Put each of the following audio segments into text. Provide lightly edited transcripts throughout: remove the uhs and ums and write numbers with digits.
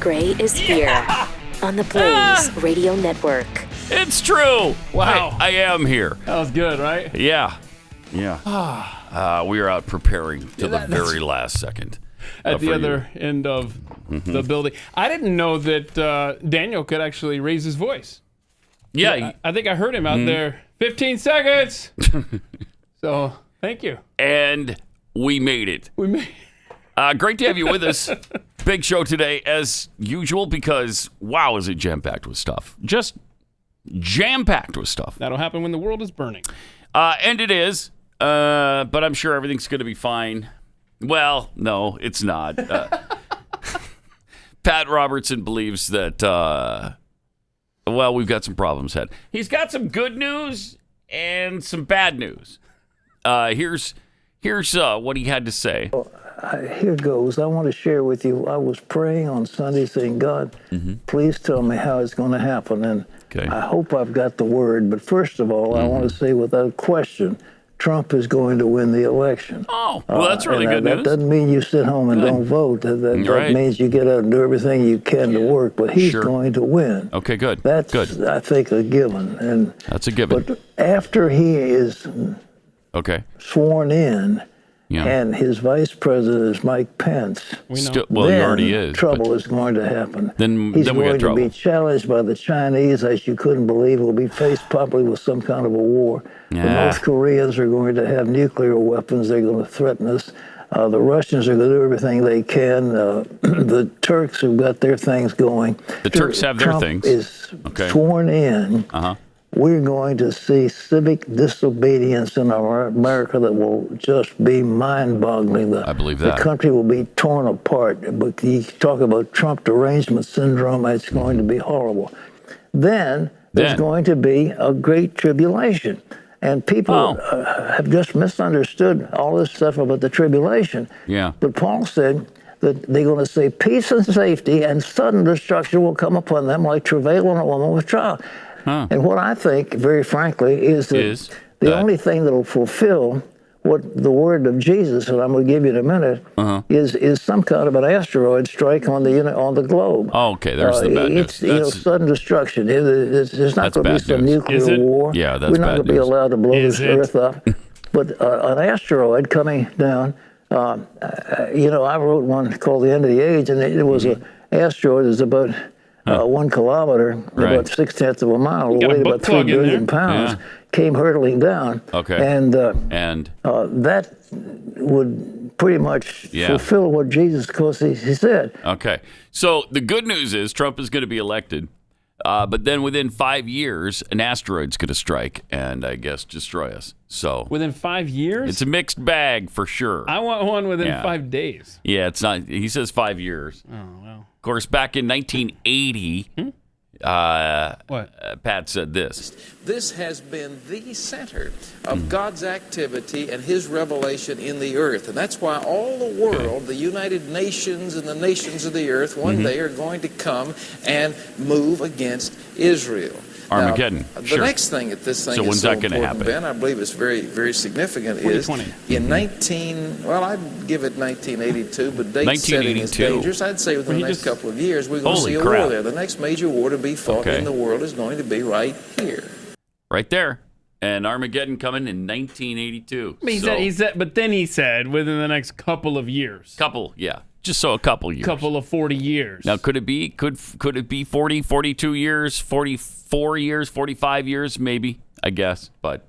Gray is here on the Blaze Radio Network. It's true. Wow. I am here. That was good, right? Yeah. We are out preparing to the very last second. At the for other end of the building. I didn't know that Daniel could actually raise his voice. Yeah. I think I heard him out there. 15 seconds. So, thank you. And we made it. Great to have you with us. Big show today, as usual, because, wow, is it jam-packed with stuff. Just jam-packed with stuff. That'll happen when the world is burning. And it is, but I'm sure everything's going to be fine. Well, no, it's not. Pat Robertson believes that, we've got some problems ahead. He's got some good news and some bad news. Here's what he had to say. Here goes. I want to share with you. I was praying on Sunday saying, God, please tell me how it's going to happen. And I hope I've got the word. But first of all, I want to say without question, Trump is going to win the election. Oh, well, that's really good news. That doesn't mean you sit home and don't vote. That means you get out and do everything you can to work. But he's going to win. Okay, good. That's, good. I think, a given. And that's a given. But after he is sworn in, and his vice president is Mike Pence. He already is. Trouble is going to happen. Then he's we got going trouble. to be challenged by the Chinese, as you couldn't believe. Will be faced probably with some kind of a war. The North Koreans are going to have nuclear weapons. They're going to threaten us. The Russians are going to do everything they can. The Turks have got their things going. The Turks have their things. Trump is sworn in. We're going to see civic disobedience in our America that will just be mind-boggling. I believe that. The country will be torn apart. But you talk about Trump derangement syndrome, it's going to be horrible. Then there's going to be a great tribulation. And people have just misunderstood all this stuff about the tribulation. Yeah. But Paul said that they're going to say peace and safety and sudden destruction will come upon them like travail on a woman with child. And what I think, very frankly, is that the only thing that will fulfill what the word of Jesus, that I'm going to give you in a minute, is some kind of an asteroid strike on the globe. Oh, okay, there's the bad news. It's sudden destruction. There's not going to be some nuclear war. Yeah, that's We're not going to be allowed to blow this earth up. But an asteroid coming down, I wrote one called The End of the Age, and it was an asteroid that's about 1 kilometer, about 0.6 of a mile, weighed about 3 billion pounds, came hurtling down. And that would pretty much fulfill what Jesus, of course, he said. Okay. So the good news is Trump is going to be elected, but then within 5 years, an asteroid's going to strike and, I guess, destroy us. So within 5 years? It's a mixed bag for sure. I want one within 5 days. Yeah, it's not. He says 5 years. Oh, well. Of course, back in 1980, Pat said this. This has been the center of God's activity and his revelation in the earth. And that's why all the world, the United Nations and the nations of the earth, one day are going to come and move against Israel. Armageddon. Now, the next thing that this thing so is when's so that gonna important, happen? Ben, I believe it's very, very significant, is in I'd give it 1982, but date setting is dangerous. I'd say within the next couple of years, we're going to see a war there. The next major war to be fought in the world is going to be right here. Right there. And Armageddon coming in 1982. But then he said within the next couple of years. Just a couple years. Couple of 40 years. Now, could it be 40, 42 years, 44 years, 45 years, maybe, I guess. But,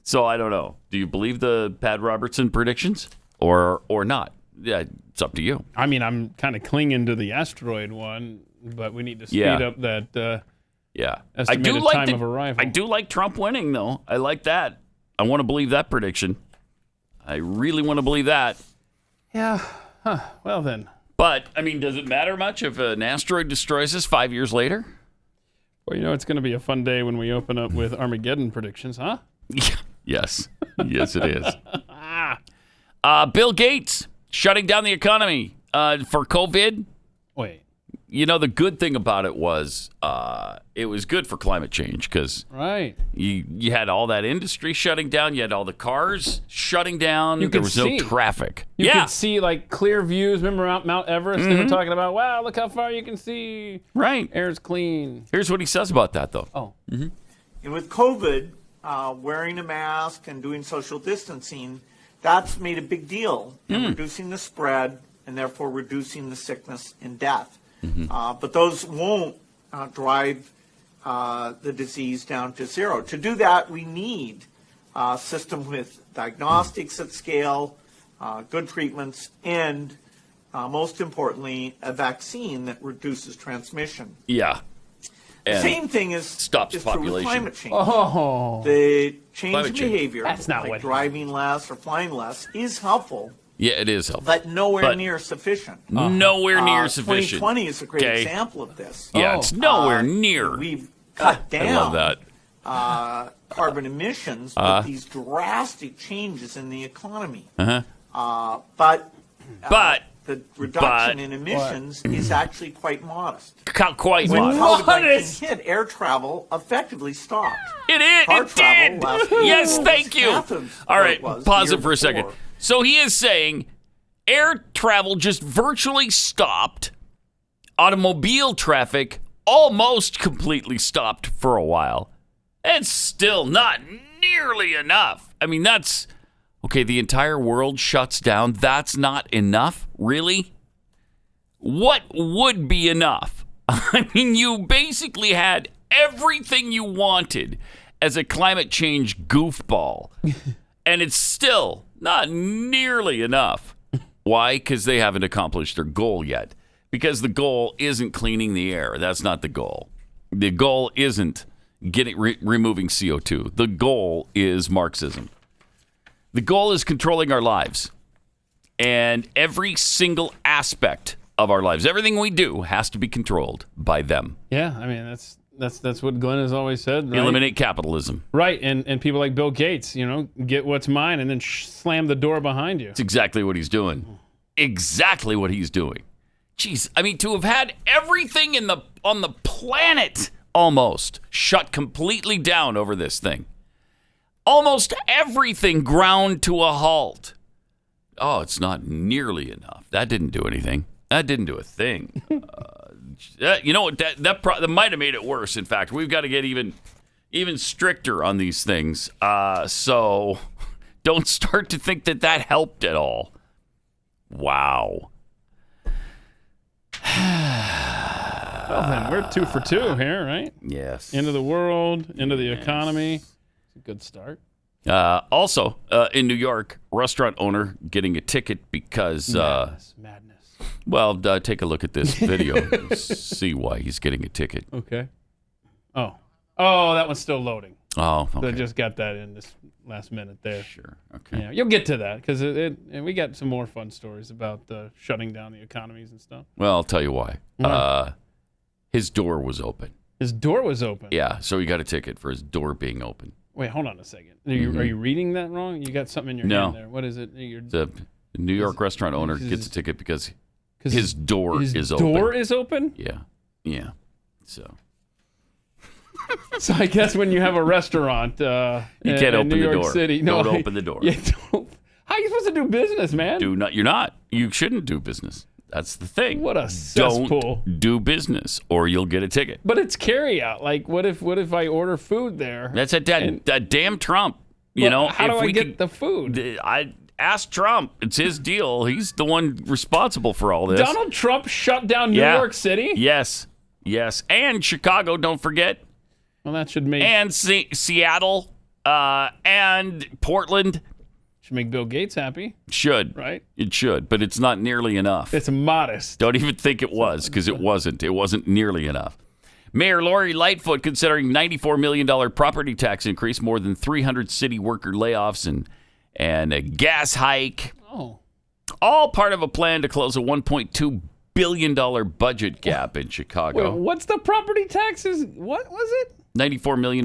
so I don't know. Do you believe the Pat Robertson predictions or not? Yeah, it's up to you. I mean, I'm kind of clinging to the asteroid one, but we need to speed up that estimated time of arrival. I do like Trump winning, though. I like that. I want to believe that prediction. I really want to believe that. Yeah. Well, then. But, I mean, does it matter much if an asteroid destroys us 5 years later? Well, it's going to be a fun day when we open up with Armageddon predictions, huh? Yes. Yes, it is. Bill Gates shutting down the economy for COVID. Wait. the good thing about it was good for climate change because you had all that industry shutting down. You had all the cars shutting down. There was no traffic. You could see like clear views. Remember Mount Everest? They were talking about, wow, look how far you can see. Right. Air's clean. Here's what he says about that, though. Oh. Mm-hmm. And with COVID, wearing a mask and doing social distancing, that's made a big deal in reducing the spread and therefore reducing the sickness and death. But those won't drive the disease down to zero. To do that, we need a system with diagnostics at scale, good treatments, and most importantly, a vaccine that reduces transmission. Yeah. The same thing is true with climate change. Oh. The change in behavior, That's not like driving less or flying less, is helpful. Yeah, it is helpful. But nowhere near sufficient. Nowhere near sufficient. 2020 is a great example of this. Yeah, it's nowhere near. We've cut down I love that. Carbon emissions with these drastic changes in the economy. But the reduction in emissions is actually quite modest. Quite when modest. COVID-19 hit, air travel effectively stopped. It did. Yes, thank you. All right, pause it for a second. before. So he is saying air travel just virtually stopped. Automobile traffic almost completely stopped for a while. It's still not nearly enough. I mean, that's... Okay, the entire world shuts down. That's not enough? Really? What would be enough? I mean, you basically had everything you wanted as a climate change goofball, and it's still not nearly enough. Why? Because they haven't accomplished their goal yet. Because the goal isn't cleaning the air. That's not the goal. The goal isn't removing CO2. The goal is Marxism. The goal is controlling our lives, and every single aspect of our lives, everything we do, has to be controlled by them. Yeah, I mean that's what Glenn has always said. Right? Eliminate capitalism. Right, and people like Bill Gates, get what's mine and then slam the door behind you. That's exactly what he's doing. Exactly what he's doing. Jeez, I mean, to have had everything on the planet almost shut completely down over this thing. Almost everything ground to a halt. Oh, it's not nearly enough. That didn't do anything. That didn't do a thing. You know what? That might have made it worse. In fact, we've got to get even stricter on these things. So don't start to think that helped at all. Wow. Well, then we're 2 for 2 here, right? Yes. End of the world, end of the economy. It's a good start. Also, in New York, restaurant owner getting a ticket because... Madness. Well, take a look at this video. See why he's getting a ticket. Okay. Oh, that one's still loading. Oh, okay. So I just got that in this last minute there. Sure. Okay. Yeah, you'll get to that because we got some more fun stories about shutting down the economies and stuff. Well, I'll tell you why. His door was open. His door was open? Yeah, so he got a ticket for his door being open. Wait, hold on a second. Are you reading that wrong? You got something in your hand there. What is it? The New York restaurant owner gets a ticket because his door is open. His door is open? Yeah. So I guess when you have a restaurant you can't open New York the door. City, don't open the door. Yeah, how are you supposed to do business, man? You're not. You shouldn't do business. That's the thing. What a cesspool. Don't do business or you'll get a ticket. But it's carry out. Like, what if I order food there? That's that damn Trump. How do I get the food? I asked Trump. It's his deal. He's the one responsible for all this. Donald Trump shut down New York City? Yes. And Chicago, don't forget. Well, that should make... And Seattle and Portland. Should make Bill Gates happy. Should. Right? It should, but it's not nearly enough. It's modest. Don't even think it was, because it wasn't. It wasn't nearly enough. Mayor Lori Lightfoot considering $94 million property tax increase, more than 300 city worker layoffs, and a gas hike. Oh. All part of a plan to close a $1.2 billion budget gap in Chicago. Wait, what's the property taxes? What was it? $94 million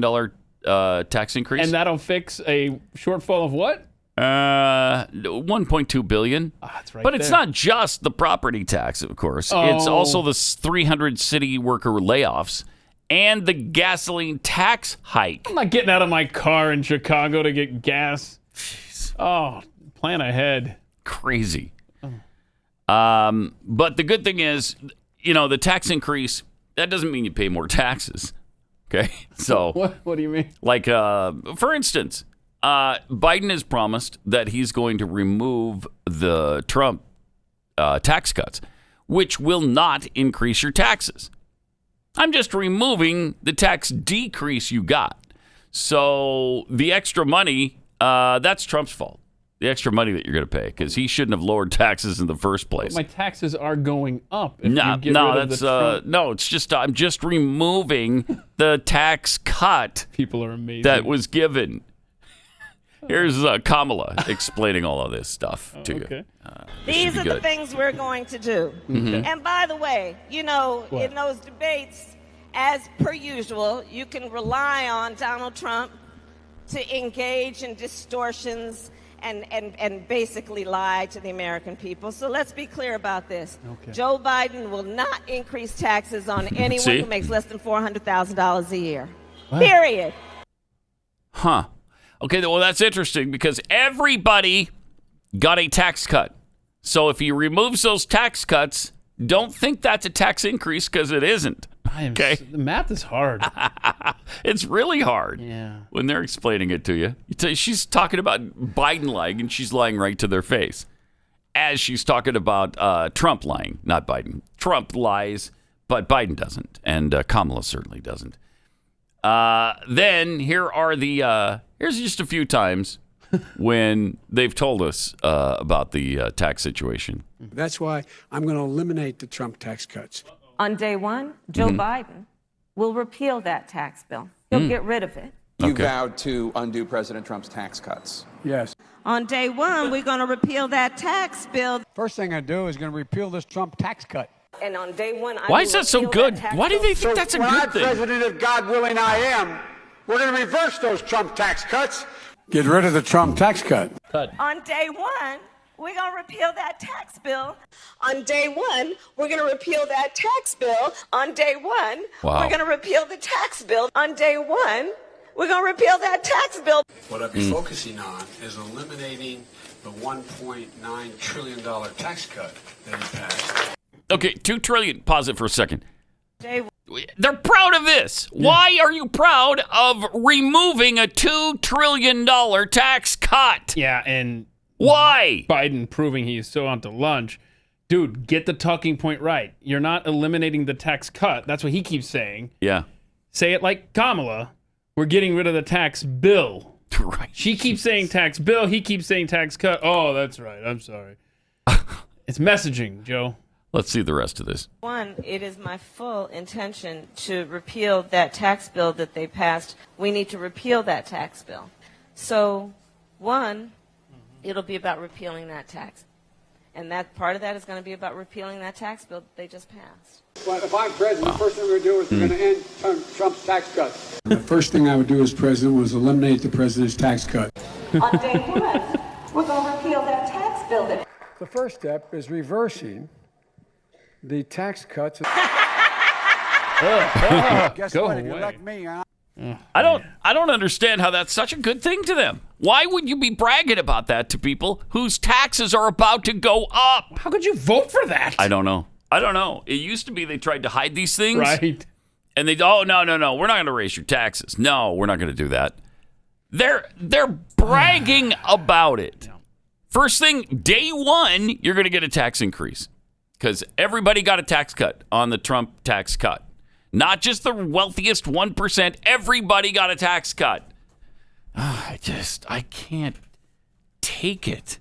tax increase. And that'll fix a shortfall of what? $1.2 billion. That's right. But it's not just the property tax, of course. It's also the 300 city worker layoffs and the gasoline tax hike. I'm not getting out of my car in Chicago to get gas. Jeez. Oh, plan ahead. Crazy. But the good thing is, the tax increase, that doesn't mean you pay more taxes. Okay? So What do you mean? Like, for instance, Biden has promised that he's going to remove the Trump tax cuts, which will not increase your taxes. I'm just removing the tax decrease you got. So the extra money, that's Trump's fault. The extra money that you're going to pay, because he shouldn't have lowered taxes in the first place. But my taxes are going up. If No, you get rid of the Trump. no. It's just I'm just removing the tax cut People are amazing. that was given. Here's Kamala explaining all of this stuff to you. These are the things we're going to do. Mm-hmm. And by the way, in those debates, as per usual, you can rely on Donald Trump to engage in distortions and basically lie to the American people. So let's be clear about this. Okay. Joe Biden will not increase taxes on anyone who makes less than $400,000 a year. What? Period. Huh. Okay, well, that's interesting because everybody got a tax cut. So if he removes those tax cuts, don't think that's a tax increase because it isn't. Okay? The math is hard. It's really hard when they're explaining it to you. She's talking about Biden lying, and she's lying right to their face. As she's talking about Trump lying, not Biden. Trump lies, but Biden doesn't, and Kamala certainly doesn't. Then here are here's just a few times when they've told us about the tax situation. That's why I'm going to eliminate the Trump tax cuts. On day one, Joe Biden will repeal that tax bill. He'll get rid of it. You vowed to undo President Trump's tax cuts. Yes. On day one, we're going to repeal that tax bill. First thing I do is going to repeal this Trump tax cut. And on day one, Why is that so good? Why do they think that's a good thing? President, if God willing I am, we're going to reverse those Trump tax cuts. Get rid of the Trump tax cut. On day one, we're going to repeal that tax bill. On day one, we're going to repeal that tax bill. On day one, we're going to repeal the tax bill. On day one, we're going to repeal that tax bill. What I'll be focusing on is eliminating the $1.9 trillion tax cut that he passed. Okay, $2 trillion. Pause it for a second. They're proud of this. Why are you proud of removing a $2 trillion tax cut? Yeah, and why? Biden proving he's so onto lunch. Dude, get the talking point right. You're not eliminating the tax cut. That's what he keeps saying. Yeah. Say it like Kamala. We're getting rid of the tax bill. Right. She keeps saying tax bill. He keeps saying tax cut. Oh, that's right. I'm sorry. It's messaging, Joe. Let's see the rest of this. One, it is my full intention to repeal that tax bill that they passed. We need to repeal that tax bill. So, one, it'll be about repealing that tax. And that part of that is going to be about repealing that tax bill that they just passed. Well, if I'm president, the first thing we're going to do is we're going to end Trump's tax cuts. The first thing I would do as president was eliminate the president's tax cut. On day one, we're going to repeal that tax bill. The first step is reversing the tax cuts. Guess Go what? If you away. elect me, I don't understand how that's such a good thing to them. Why would you be bragging about that to people whose taxes are about to go up? How could you vote for that? I don't know. It used to be they tried to hide these things. Right. And no, we're not going to raise your taxes. No, we're not going to do that. They're bragging about it. First thing, day one, you're going to get a tax increase because everybody got a tax cut on the Trump tax cut. Not just the wealthiest 1%. Everybody got a tax cut. I can't take it.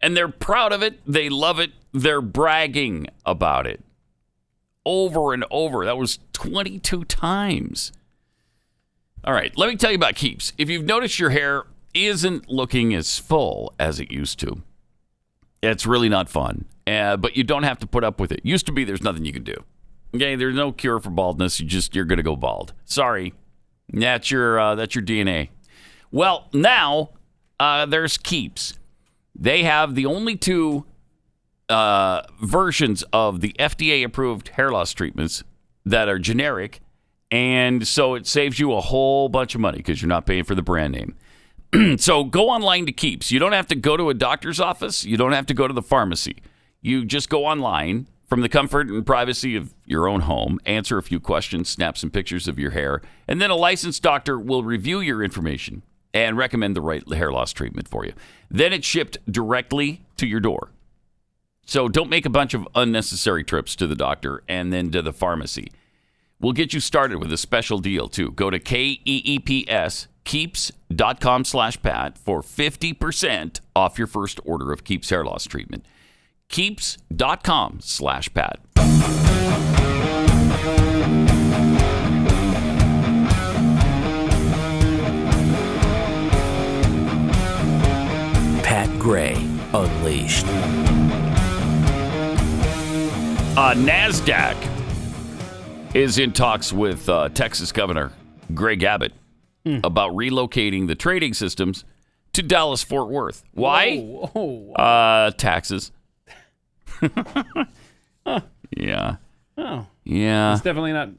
And they're proud of it. They love it. They're bragging about it. Over and over. That was 22 times. All right, let me tell you about Keeps. If you've noticed your hair isn't looking as full as it used to, it's really not fun. But you don't have to put up with it. Used to be there's nothing you can do. Okay, there's no cure for baldness. You're going to go bald. Sorry. That's your DNA. Well, now there's Keeps. They have the only two versions of the FDA-approved hair loss treatments that are generic, and so it saves you a whole bunch of money because you're not paying for the brand name. So go online to Keeps. You don't have to go to a doctor's office. You don't have to go to the pharmacy. You just go online from the comfort and privacy of your own home, answer a few questions, snap some pictures of your hair, and then a licensed doctor will review your information and recommend the right hair loss treatment for you. Then it's shipped directly to your door. So don't make a bunch of unnecessary trips to the doctor and then to the pharmacy. We'll get you started with a special deal, too. Go to keeps.com/Pat for 50% off your first order of Keeps hair loss treatment. Keeps.com/Pat. Pat Gray Unleashed. NASDAQ is in talks with Texas Governor Greg Abbott about relocating the trading systems to Dallas-Fort Worth. Why? Whoa. Taxes. Yeah. Oh. Yeah. It's definitely not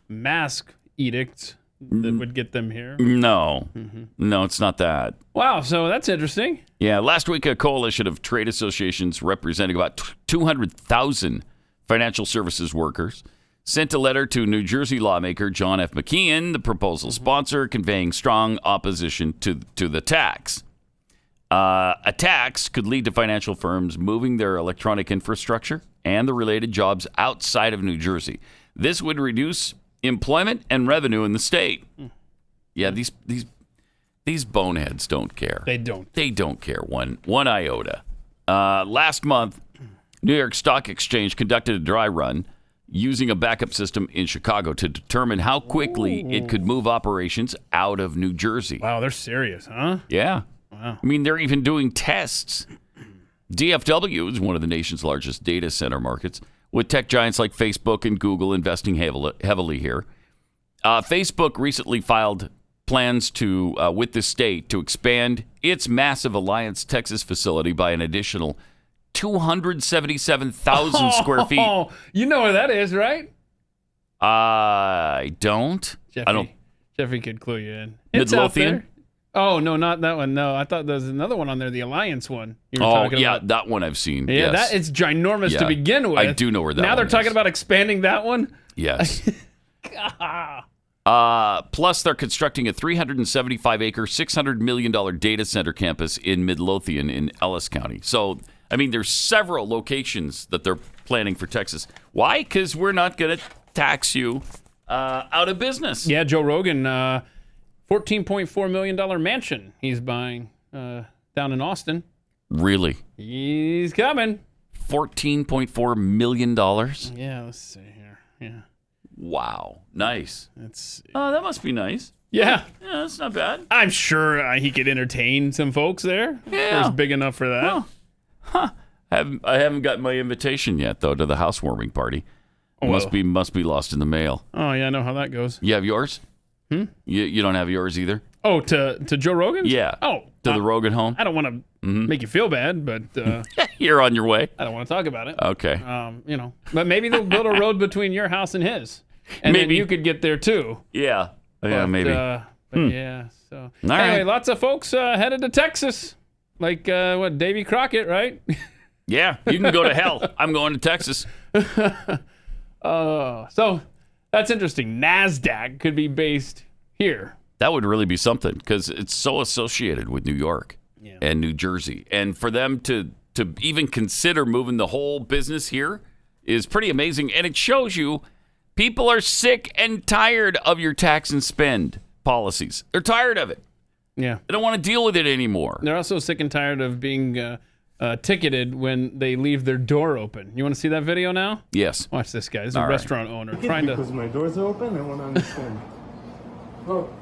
mask edicts that would get them here. No. No, it's not that. Wow, so that's interesting. Yeah, last week a coalition of trade associations representing about 200,000 financial services workers sent a letter to New Jersey lawmaker John F. McKeon, the proposal sponsor, conveying strong opposition to the tax. A tax could lead to financial firms moving their electronic infrastructure and the related jobs outside of New Jersey. This would reduce employment and revenue in the state. Yeah, these boneheads don't care. They don't. They don't care one iota. Last month, New York Stock Exchange conducted a dry run using a backup system in Chicago to determine how quickly it could move operations out of New Jersey. Wow, they're serious, huh? Yeah. Wow. I mean, they're even doing tests. DFW is one of the nation's largest data center markets, with tech giants like Facebook and Google investing heavily here. Facebook recently filed plans to with the state to expand its massive Alliance, Texas facility by an additional 277,000 square feet. Oh, you know where that is, right? I don't. Jeffrey could clue you in. It's out there. Oh, no, not that one. No, I thought there was another one on there, the Alliance one. You were talking about. That one I've seen. Yeah, yes. that is ginormous to begin with. I do know where that now one they're is. talking about expanding that one? Yes. Plus, they're constructing a 375-acre, $600 million data center campus in Midlothian in Ellis County. So, I mean, there's several locations that they're planning for Texas. Why? Because we're not going to tax you out of business. Yeah, Joe Rogan, $14.4 million mansion he's buying down in Austin. Really? He's coming. $14.4 million? Yeah, let's see here. Yeah. Wow. Nice. That's. Oh, that must be nice. Yeah. Yeah, that's not bad. I'm sure he could entertain some folks there. Yeah. He's big enough for that. Well, I haven't gotten my invitation yet, though, to the housewarming party. Must be lost in the mail. Oh, yeah, I know how that goes. You have yours? You don't have yours either? Oh, to Joe Rogan? Yeah. Oh. To the Rogan home? I don't want to make you feel bad, but... You're on your way. I don't want to talk about it. Okay. But maybe they'll build a road between your house and his. And maybe. Then you could get there, too. Yeah. Yeah, maybe. Yeah, so... All anyway, right. Lots of folks headed to Texas. Like, Davy Crockett, right? Yeah, you can go to hell. I'm going to Texas. So that's interesting. NASDAQ could be based here. That would really be something because it's so associated with New York and New Jersey. And for them to even consider moving the whole business here is pretty amazing. And it shows you people are sick and tired of your tax and spend policies. They're tired of it. Yeah. They don't want to deal with it anymore. They're also sick and tired of being ticketed when they leave their door open. You want to see that video now? Yes. Watch this guy. This is a restaurant owner trying to... Because my doors are open, I want to understand. Look,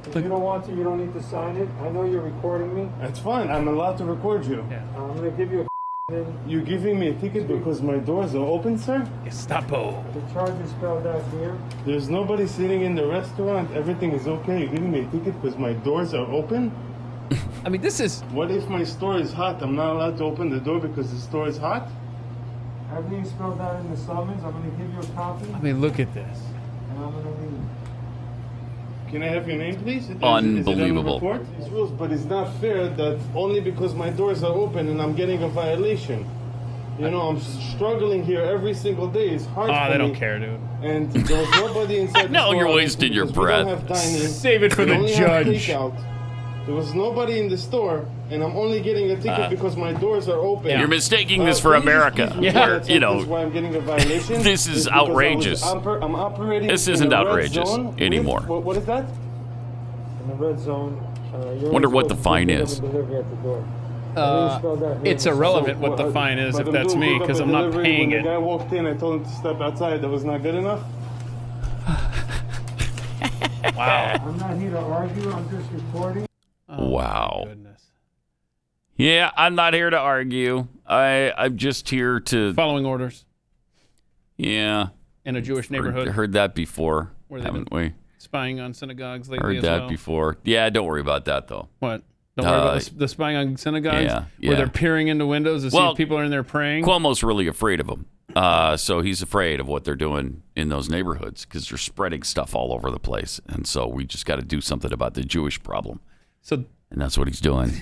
if you don't want to, you don't need to sign it. I know you're recording me. That's fine. I'm allowed to record you. Yeah. I'm going to give you a You're giving me a ticket because my doors are open, sir? Gestapo. The charge is spelled out here. There's nobody sitting in the restaurant. Everything is okay. You're giving me a ticket because my doors are open? I mean, this is... What if my store is hot? I'm not allowed to open the door because the store is hot? Everything spelled out in the summons. I'm going to give you a copy. I mean, look at this. And I'm going to leave. Can I have your name, please? Unbelievable. Is it on the report? These rules, but it's not fair that only because my doors are open and I'm getting a violation. You know, I'm struggling here every single day. It's hard for me. Oh, they don't care, dude. And there was nobody inside the No, store. you're wasting your breath. We don't have dining. Save it for We the only have judge. takeout. There was nobody in the store, and I'm only getting a ticket because my doors are open. You're mistaking this for America. Yeah. You know, that's why I'm getting a violation. this is outrageous. I'm operating. This in isn't a red outrageous zone. anymore. What is that? In the red zone. Wonder what the fine is. It's irrelevant what the fine is if that's me, because I'm not paying When it. the guy walked in, I told him to step outside. That was not good enough. Wow. I'm not here to argue. I'm just reporting. Wow. Goodness. Yeah, I'm not here to argue. I'm just here to... Following orders Yeah. in a Jewish neighborhood. Heard that before, Where they've haven't we? Spying on synagogues lately Heard as that well. before. Yeah, don't worry about that, though. What? Don't worry about the spying on synagogues? Yeah, Where they're peering into windows to see if people are in there praying? Cuomo's really afraid of them. So he's afraid of what they're doing in those neighborhoods because they're spreading stuff all over the place. And so we just got to do something about the Jewish problem. So, and that's what he's doing.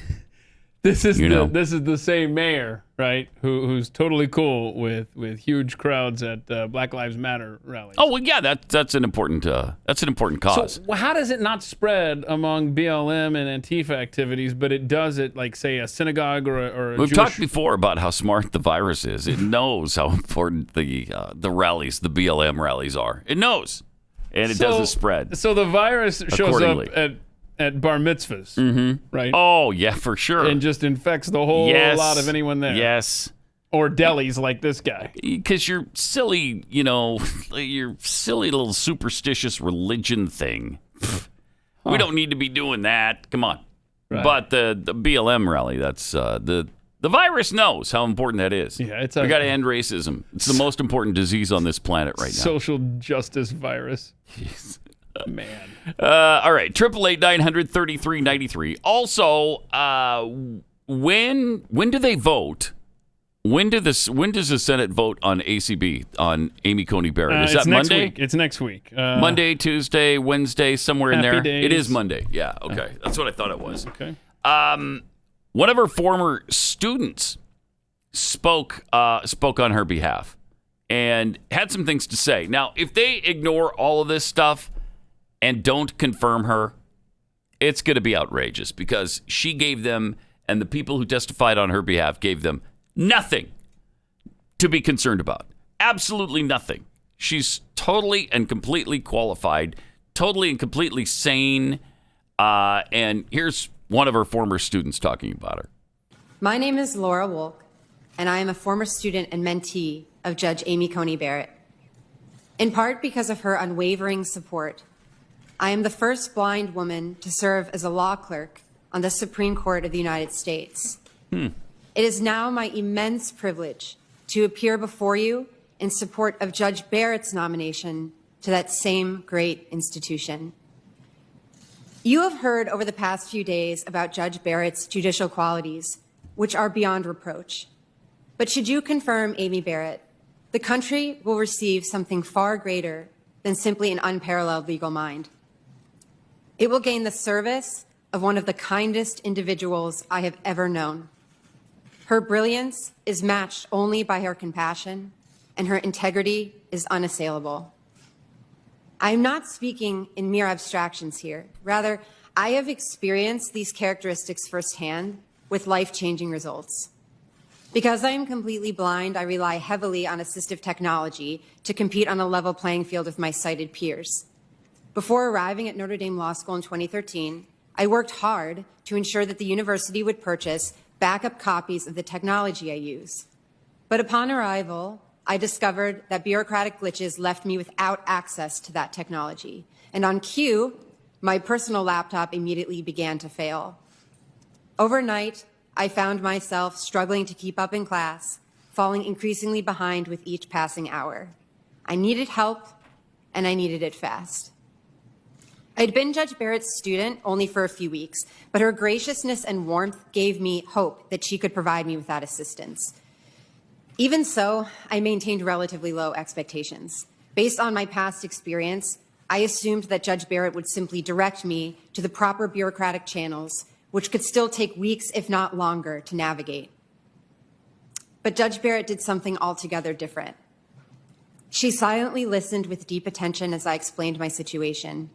This is the same mayor, right? Who's totally cool with huge crowds at Black Lives Matter rallies. Oh well, yeah, that's an important cause. So how does it not spread among BLM and Antifa activities, but it does at like say a synagogue or a We've Jewish... talked before about how smart the virus is. It knows how important the rallies, the BLM rallies are. It knows, and it doesn't spread. So the virus shows up at bar mitzvahs, right? Oh, yeah, for sure. And just infects the whole lot of anyone there. Yes. Or delis like this guy. Because you're silly, your silly little superstitious religion thing. We don't need to be doing that. Come on. Right. But the BLM rally, that's the virus knows how important that is. Yeah, we got to end racism. It's the most important disease on this planet right now. Social justice virus. Jeez. Man. All right. 888-900-3393. Also, when do they vote? When does the Senate vote on ACB, on Amy Coney Barrett? Is that Monday? It's next week. Monday, Tuesday, Wednesday, somewhere in there. Days. It is Monday. Yeah. Okay. That's what I thought it was. Okay. One of her former students spoke on her behalf and had some things to say. Now, if they ignore all of this stuff and don't confirm her, it's going to be outrageous because she gave them, and the people who testified on her behalf gave them nothing to be concerned about. Absolutely nothing. She's totally and completely qualified, totally and completely sane. And here's one of her former students talking about her. My name is Laura Wolk, and I am a former student and mentee of Judge Amy Coney Barrett. In part because of her unwavering support, I am the first blind woman to serve as a law clerk on the Supreme Court of the United States. It is now my immense privilege to appear before you in support of Judge Barrett's nomination to that same great institution. You have heard over the past few days about Judge Barrett's judicial qualities, which are beyond reproach. But should you confirm Amy Barrett, the country will receive something far greater than simply an unparalleled legal mind. It will gain the service of one of the kindest individuals I have ever known. Her brilliance is matched only by her compassion, and her integrity is unassailable. I am not speaking in mere abstractions here. Rather, I have experienced these characteristics firsthand with life-changing results. Because I am completely blind, I rely heavily on assistive technology to compete on a level playing field with my sighted peers. Before arriving at Notre Dame Law School in 2013, I worked hard to ensure that the university would purchase backup copies of the technology I use. But upon arrival, I discovered that bureaucratic glitches left me without access to that technology. And on cue, my personal laptop immediately began to fail. Overnight, I found myself struggling to keep up in class, falling increasingly behind with each passing hour. I needed help, and I needed it fast. I'd been Judge Barrett's student only for a few weeks, but her graciousness and warmth gave me hope that she could provide me with that assistance. Even so, I maintained relatively low expectations. Based on my past experience, I assumed that Judge Barrett would simply direct me to the proper bureaucratic channels, which could still take weeks, if not longer, to navigate. But Judge Barrett did something altogether different. She silently listened with deep attention as I explained my situation,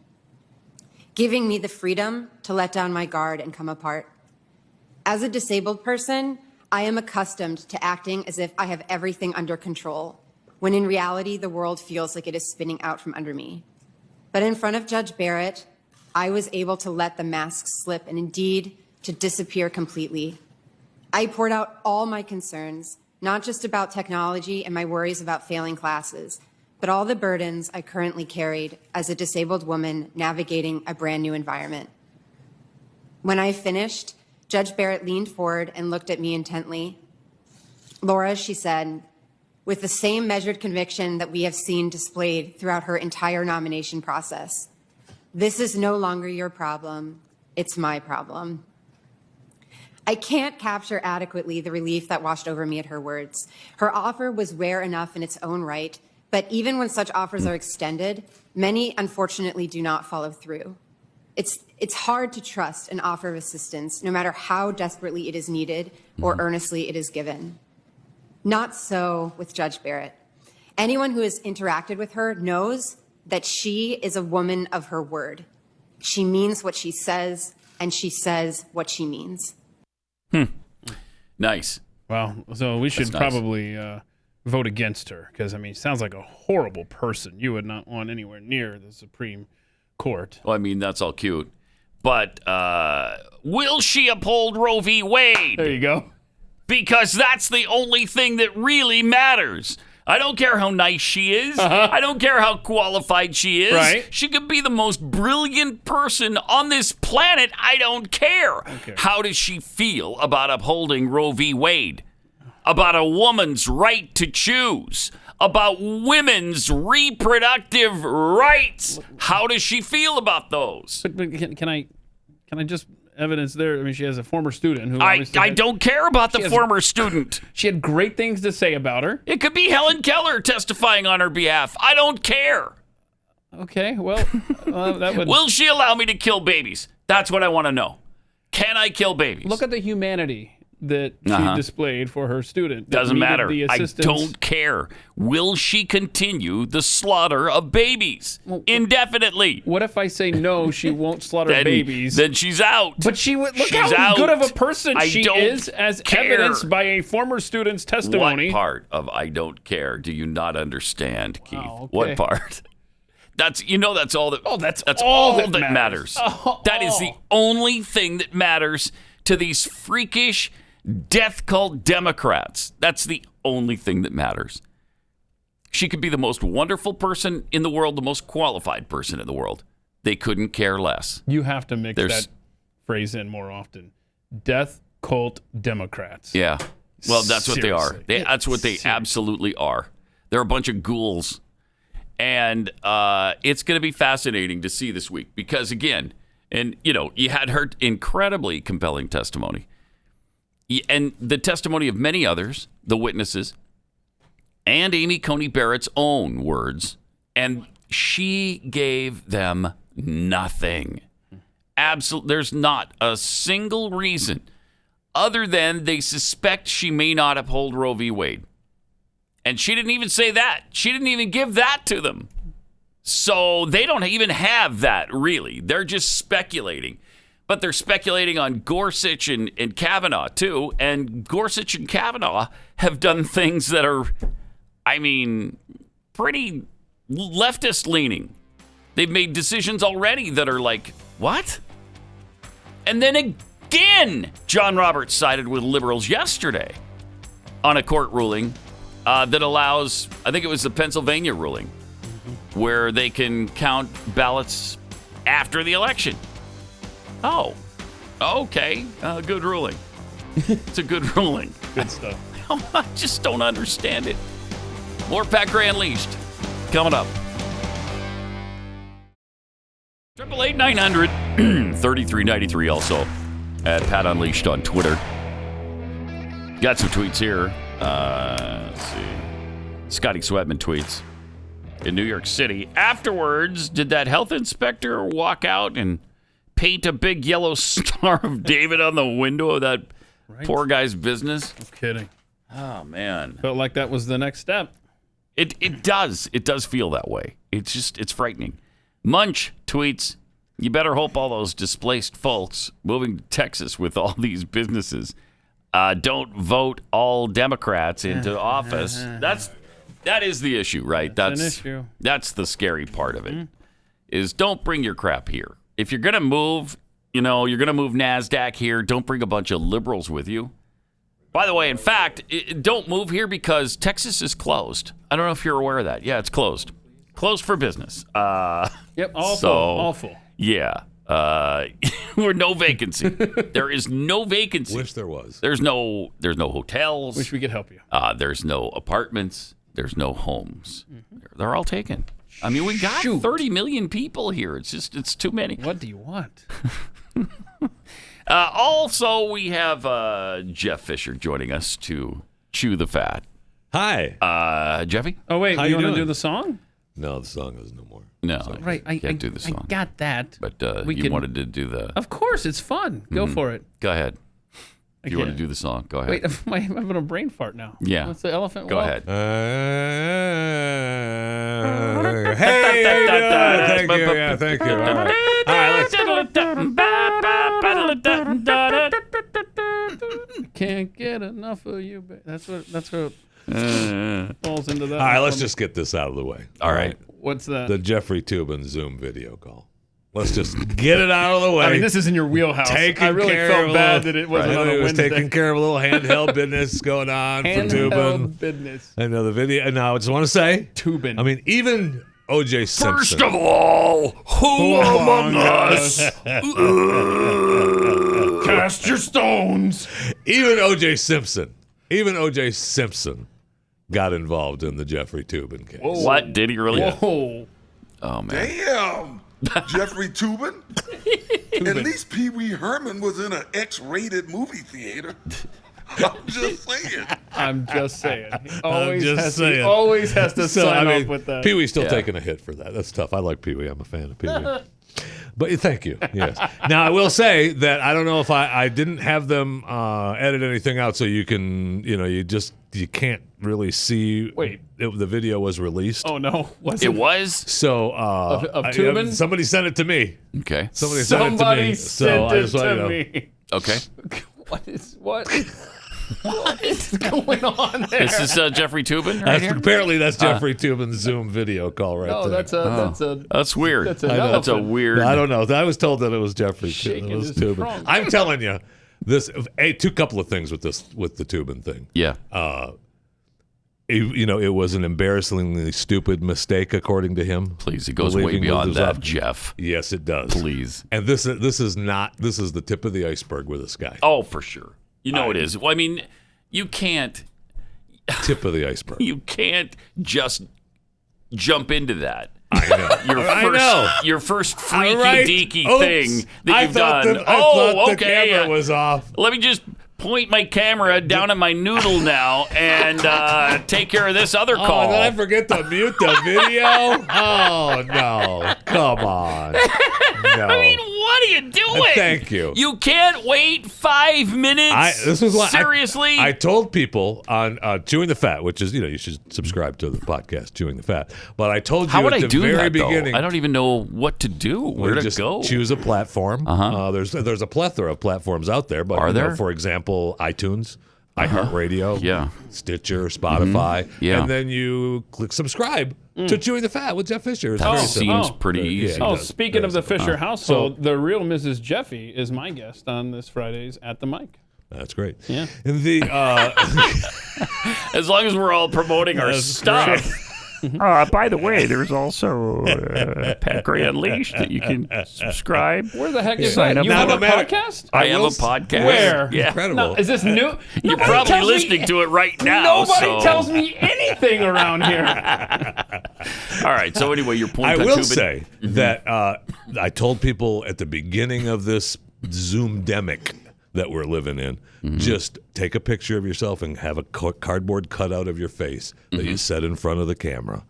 giving me the freedom to let down my guard and come apart. As a disabled person, I am accustomed to acting as if I have everything under control, when in reality, the world feels like it is spinning out from under me. But in front of Judge Barrett, I was able to let the mask slip and indeed to disappear completely. I poured out all my concerns, not just about technology and my worries about failing classes, but all the burdens I currently carried as a disabled woman navigating a brand new environment. When I finished, Judge Barrett leaned forward and looked at me intently. "Laura," she said, with the same measured conviction that we have seen displayed throughout her entire nomination process, "this is no longer your problem, it's my problem." I can't capture adequately the relief that washed over me at her words. Her offer was rare enough in its own right, but even when such offers are extended, many unfortunately do not follow through. It's hard to trust an offer of assistance, no matter how desperately it is needed or earnestly it is given. Not so with Judge Barrett. Anyone who has interacted with her knows that she is a woman of her word. She means what she says, and she says what she means. Nice. Well, so we should probably vote against her because, I mean, sounds like a horrible person. You would not want anywhere near the Supreme Court. Well, I mean, that's all cute. But will she uphold Roe v. Wade? There you go. Because that's the only thing that really matters. I don't care how nice she is. I don't care how qualified she is. Right. She could be the most brilliant person on this planet. I don't care. Okay. How does she feel about upholding Roe v. Wade? About a woman's right to choose? About women's reproductive rights? How does she feel about those? But can I just evidence there? I mean, she has a former student who I don't care about the former student. She had great things to say about her. It could be Helen Keller testifying on her behalf. I don't care. Okay, well, that would... Will she allow me to kill babies? That's what I want to know. Can I kill babies? Look at the humanity that she displayed for her student. Doesn't matter. I don't care. Will she continue the slaughter of babies indefinitely? What if I say no, she won't slaughter babies? Then she's out. But she would look She's how out. good of a person I she don't is, as care. evidenced by a former student's testimony. What part of I don't care do you not understand, Keith? Oh, okay. What part? That's all that. That's all that that matters. That is the only thing that matters to these freakish death cult Democrats. That's the only thing that matters. She could be the most wonderful person in the world, the most qualified person in the world. They couldn't care less. You have to mix that phrase in more often. Death cult Democrats. Yeah. Well, that's what they are. Seriously. That's what they absolutely are. They're a bunch of ghouls. And it's going to be fascinating to see this week because, again, and, you had her incredibly compelling testimony. And the testimony of many others, the witnesses, and Amy Coney Barrett's own words, and she gave them nothing. There's not a single reason other than they suspect she may not uphold Roe v. Wade. And she didn't even say that. She didn't even give that to them. So they don't even have that, really. They're just speculating. But they're speculating on Gorsuch and Kavanaugh, too. And Gorsuch and Kavanaugh have done things that are, pretty leftist-leaning. They've made decisions already that are like, what? And then again, John Roberts sided with liberals yesterday on a court ruling that allows, I think it was the Pennsylvania ruling, where they can count ballots after the election. Oh, okay. Good ruling. It's a good ruling. Good stuff. I just don't understand it. More Pat Gray Unleashed coming up. 888-900-3393 also at Pat Unleashed on Twitter. Got some tweets here. Let's see. Scotty Sweatman tweets. In New York City. Afterwards, did that health inspector walk out and paint a big yellow Star of David on the window of that poor guy's business? No kidding. Oh, man. Felt like that was the next step. It does. It does feel that way. It's frightening. Munch tweets, you better hope all those displaced folks moving to Texas with all these businesses don't vote all Democrats into office. That is the issue, right? That's an issue. That's the scary part of it, is don't bring your crap here. If you're going to move, you're going to move NASDAQ here, don't bring a bunch of liberals with you. By the way, in fact, don't move here because Texas is closed. I don't know if you're aware of that. Yeah, it's closed. Closed for business. Yep, awful. Yeah. We're no vacancy. There is no vacancy. Wish there was. There's no hotels. Wish we could help you. There's no apartments. There's no homes. They're all taken. I mean, we got 30 million people here. It's too many. What do you want? Also, we have Jeff Fisher joining us to chew the fat. Hi. Jeffy? Oh, wait. How you you want to doing? do the song? No, the song is no more. No. Sorry. Right. I can't do the song. I got that. But wanted to do the... Of course. It's fun. Go for it. Go ahead. If you want to do the song, go ahead. Wait, I'm having a brain fart now. Yeah. What's the elephant? Go ahead. Hey, thank you. Yeah, thank you. All right, Can't get enough of you. That's what falls into that. All right, let's just get this out of the way. All right. What's that? The Jeffrey Toobin Zoom video call. Let's just get it out of the way. I mean, this is in your wheelhouse. Taking I really care felt of bad that it wasn't on a It was Wednesday. taking care of a little handheld business going on for Toobin. Handheld business. I know the video. And now I just want to say, Toobin. I mean, even O.J. Simpson. First of all, who among us? Cast your stones. Even O.J. Simpson got involved in the Jeffrey Toobin case. Whoa. What? Did he really? Whoa. Oh, man. Damn. Jeffrey Toobin? At least Pee Wee Herman was in an X-rated movie theater. I'm just saying. He always has to sign off with that. Pee Wee's still taking a hit for that. That's tough. I like Pee Wee. I'm a fan of Pee Wee. But thank you. Yes. Now I will say that I don't know if I didn't have them edit anything out, so you can you can't really see. Wait. The video was released. Oh no, it was. So of Toobin? Somebody sent it to me. Okay. Somebody sent it to me. Okay. What is going on there? This is Jeffrey Toobin right here? Apparently that's Jeffrey Toobin's Zoom video call right there. That's weird. That's a weird. I don't know. I was told that it was Jeffrey Shaking his Toobin. trunk. I'm telling you, couple of things with the Toobin thing. Yeah. It was an embarrassingly stupid mistake, according to him. Please, it goes way beyond that, Jeff. Yes, it does. Please. And this is the tip of the iceberg with this guy. Oh, for sure. It is. Well, I mean, you can't. Tip of the iceberg. You can't just jump into that. I know. Your first freaky deaky thing that you've done. I thought okay. The camera was off. Let me just point my camera down at my noodle now and take care of this other call. Oh, did I forget to mute the video? Oh, no. Come on. No. I mean, what are you doing? Thank you. You can't wait 5 minutes? This is what Seriously? I told people on Chewing the Fat, which is, you should subscribe to the podcast, Chewing the Fat. But I told you How would at I the do very that, beginning. Though? I don't even know what to do. Where to just go? Choose a platform. Uh-huh. There's a plethora of platforms out there. But, Are there? For example, iTunes, iHeartRadio, Stitcher, Spotify. Mm-hmm. Yeah. And then you click subscribe to Chewing the Fat with Jeff Fisher. It's That very seems simple. pretty easy. Speaking of the Fisher household, the real Mrs. Jeffy is my guest on this Friday's At the Mic. That's great. Yeah. And the as long as we're all promoting our stuff. By the way, there's also Pat Gray Unleashed that you can subscribe. Where the heck is Sign that? up You have for. a podcast? I have a podcast. Where? Yeah. Incredible. No, is this new? You're Nobody probably tells me- listening to it right now. Nobody tells me anything around here. All right. So anyway, your point. I on will Toobin. say that I told people at the beginning of this Zoom-demic that we're living in, just take a picture of yourself and have a cardboard cutout of your face that you set in front of the camera.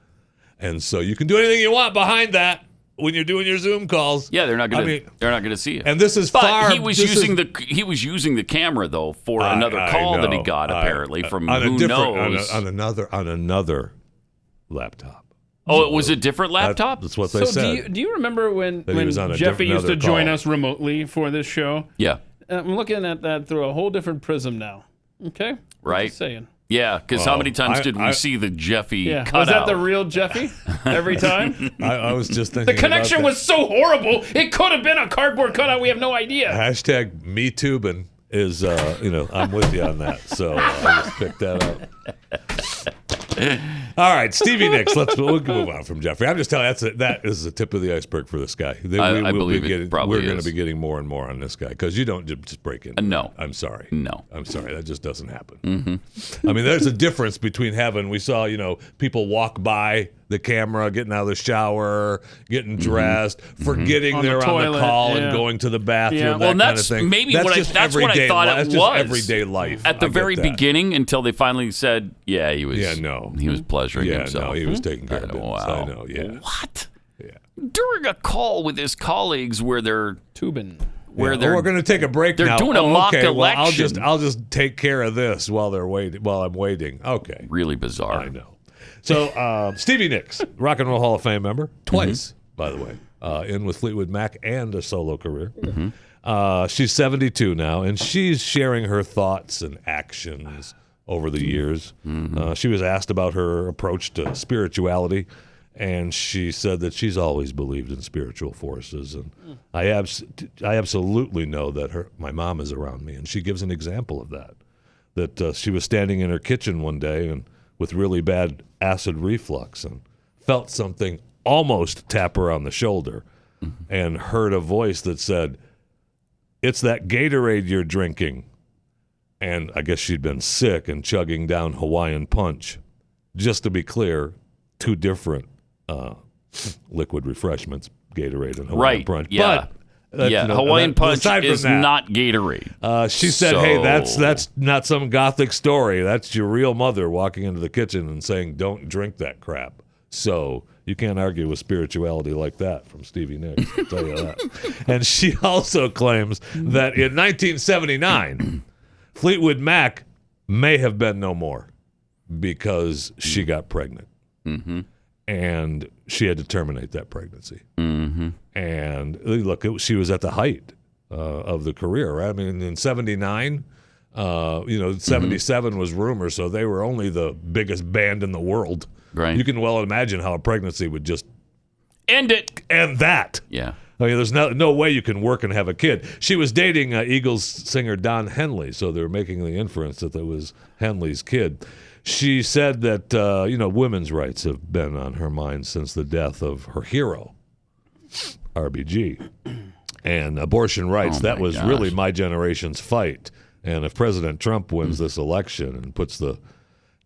And so you can do anything you want behind that when you're doing your Zoom calls. Yeah, they're not going to see it. And this is but far. he was using the camera though for another call that he got apparently from who knows on another laptop. Oh, it was a different laptop? That's what they said. So do you remember when was on Jeffy used to join call. us remotely for this show? Yeah. I'm looking at that through a whole different prism now. Okay? Right. Just saying. Yeah, because how many times did we see the Jeffy Yeah. cutout? Was that the real Jeffy every time? I was just thinking The connection about that. was so horrible, it could have been a cardboard cutout. We have no idea. Hashtag Me Toobin is, I'm with you on that. So I just picked that up. All right, Stevie Nicks. We'll move on from Jeffrey. I'm just telling you, that is the tip of the iceberg for this guy. I believe it probably we're going to is. be getting more and more on this guy because you don't just break in. No. I'm sorry. No. I'm sorry. That just doesn't happen. I mean, there's a difference between we saw, people walk by the camera, getting out of the shower, getting dressed, forgetting On the they're on toilet, the call yeah. and going to the bathroom. Yeah. That Well, kind that's of thing. maybe that's what just that's what I everyday thought li- it that's was. just everyday life. At the I get very that. beginning until they finally said, yeah, he was. Yeah, no. He was pleasuring himself. No, he was taking care of business. Wow. I know, yeah. What? Yeah. During a call with his colleagues where they're Toobin. where Yeah, they're we're going to take a break they're now. doing a mock okay, well, election. I'll just take care of this while I'm waiting. Okay. Really bizarre. I know. So Stevie Nicks, Rock and Roll Hall of Fame member, twice, by the way, in with Fleetwood Mac and a solo career. She's 72 now, and she's sharing her thoughts and actions over the years. She was asked about her approach to spirituality, and she said that she's always believed in spiritual forces. And I absolutely know that my mom is around me, and she gives an example of that. That she was standing in her kitchen one day and with really bad acid reflux and felt something almost tap her on the shoulder and heard a voice that said, "It's that Gatorade you're drinking." And I guess she'd been sick and chugging down Hawaiian Punch. Just to be clear, two different liquid refreshments, Gatorade and Hawaiian Punch. Yeah. But Hawaiian Punch aside from is that, not Gatorade. she said, "Hey, that's not some gothic story. That's your real mother walking into the kitchen and saying, 'Don't drink that crap.'" So you can't argue with spirituality like that from Stevie Nicks, I'll tell you that. And she also claims that in 1979, Fleetwood Mac may have been no more because she got pregnant. And she had to terminate that pregnancy. And look, she was at the height of the career, right? I mean, in 79, 77 was rumor, so they were only the biggest band in the world. Right. You can well imagine how a pregnancy would just end it. End that. Yeah. I mean, there's no way you can work and have a kid. She was dating Eagles singer Don Henley, so they were making the inference that that was Henley's kid. She said that, women's rights have been on her mind since the death of her hero, RBG. And abortion rights, that was really my generation's fight. And if President Trump wins this election and puts the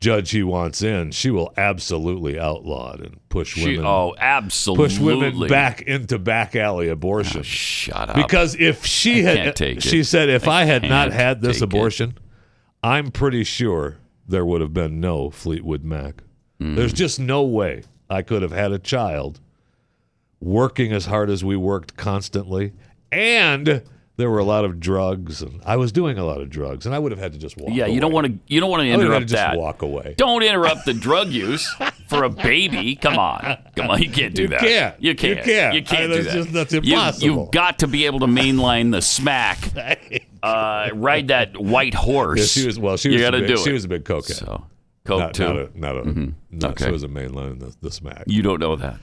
judge he wants in, she will absolutely outlaw it and push women. Absolutely. Push women back into back alley abortion. Shut up. Because if she had, she said, if I had not had this abortion, I'm pretty sure there would have been no Fleetwood Mac. There's just no way I could have had a child working as hard as we worked constantly, and there were a lot of drugs, and I was doing a lot of drugs, and I would have had to just walk away. You don't want to interrupt that. Just walk away. Don't interrupt the drug use for a baby. Come on, you can't do that. You can't do that. That's impossible. You've got to be able to mainline the smack. Ride that white horse. Yeah, she was. You got to do it. She was a big cokehead. So, coke too. She was a mainline the smack. You don't know that.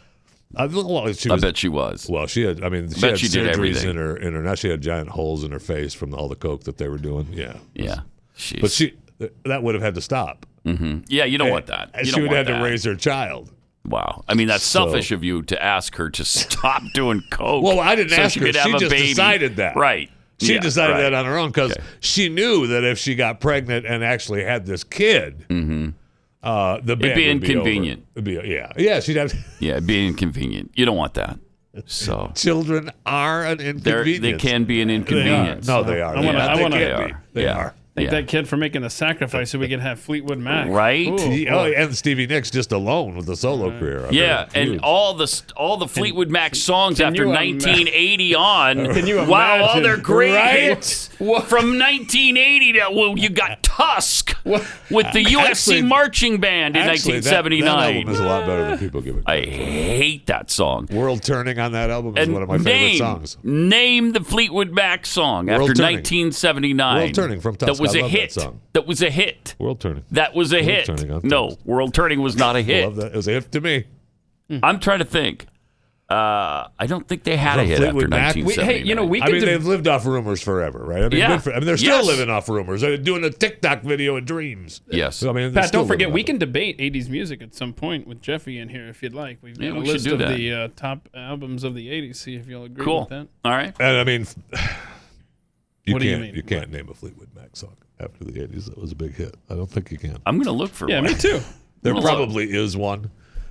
I bet she was. Well, she had. I mean, she had surgeries in her. Now she had giant holes in her face from all the coke that they were doing. Yeah. Yeah. But that would have had to stop. Yeah, you don't want that. She would have had to raise her child. Wow. I mean, that's selfish of you to ask her to stop doing coke. Well, I didn't ask she her. could have She a just baby. decided that. Right. She Yeah, decided right. that on her own because she knew that if she got pregnant and actually had this kid, the band It'd be would inconvenient. Be over. Yeah, she'd have. Yeah, it'd be inconvenient. You don't want that. So Children are an inconvenience. they can be an inconvenience. No, they are. They are. Thank that kid for making the sacrifice so we can have Fleetwood Mac. Right? And Stevie Nicks just alone with a solo career. Yeah, and all the Fleetwood Mac songs after 1980 on. Can you wow, all imagine? their great Right? hits from 1980 to you got Tusk with the USC marching band in 1979. That album is a lot better than people give it I hate that song. World Turning on that album is one of my favorite songs. Name the Fleetwood Mac song World after Turning. 1979. World Turning from Tusk. That was I a love hit. That song. That was a hit. World Turning. That was a World hit. Turning on No, World Turning was not a I hit. love that. It was a hit to me. I'm trying to think. I don't think they had a hit after Fleetwood Mac? 1979. They've lived off rumors forever, right? I mean, Yeah. they're still Yes. living off rumors. They're doing a TikTok video of dreams. Yes. I mean, they're Pat, still don't forget, living we off can debate 80s music at some point with Jeffy in here if you'd like. We've got Yeah, a we should list do of that. the top albums of the 80s. See if you'll agree Cool. with that. All right. And I mean, What do you mean? You can't name a Fleetwood Mac song after the 80s that was a big hit. I don't think you can. I'm going to look for Yeah, one. me too. There Well, probably is one,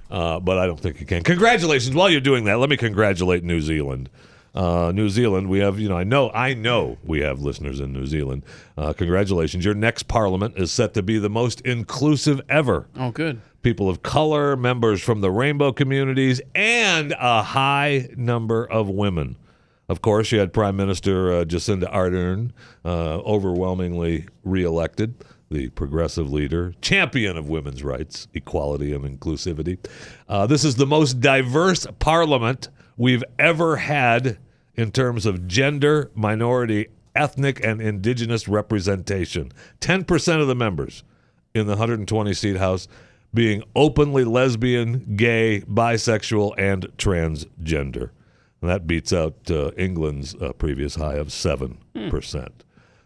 but I don't think you can. Congratulations! While you're doing that, let me congratulate New Zealand. New Zealand, we have, I know we have listeners in New Zealand. Congratulations! Your next parliament is set to be the most inclusive ever. Oh, good. People of color, members from the rainbow communities, and a high number of women. Of course, you had Prime Minister Jacinda Ardern, overwhelmingly reelected, the progressive leader, champion of women's rights, equality, and inclusivity. This is the most diverse parliament we've ever had in terms of gender, minority, ethnic, and indigenous representation. 10% of the members in the 120-seat House being openly lesbian, gay, bisexual, and transgender. And that beats out England's previous high of 7%.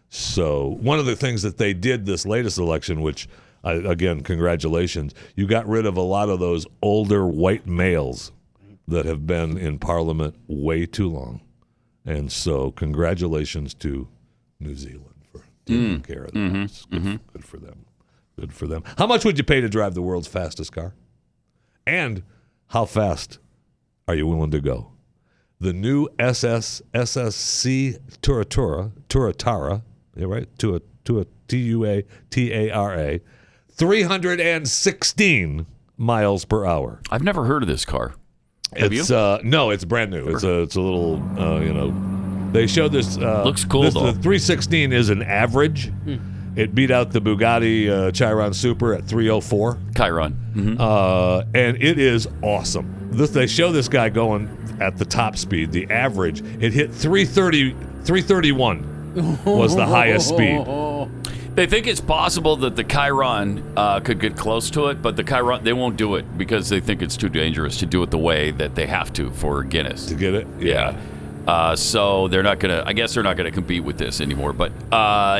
So one of the things that they did this latest election, which, again, congratulations, you got rid of a lot of those older white males that have been in Parliament way too long. And so congratulations to New Zealand for taking care of that. Good for them. Good for them. How much would you pay to drive the world's fastest car? And how fast are you willing to go? The new SSC Turatara, yeah, right? Tuatara, 316 miles per hour. I've never heard of this car. Have you? No, it's brand new. It's a little, they showed this. Looks cool, though. The 316 is an average. It beat out the Bugatti Chiron Super at 304. Chiron. And it is awesome. They show this guy going at the top speed, the average. It hit 331 was the highest speed. They think it's possible that the Chiron could get close to it, but the Chiron, they won't do it because they think it's too dangerous to do it the way that they have to for Guinness. To get it? Yeah. So they're not going to, I guess they're not going to compete with this anymore. But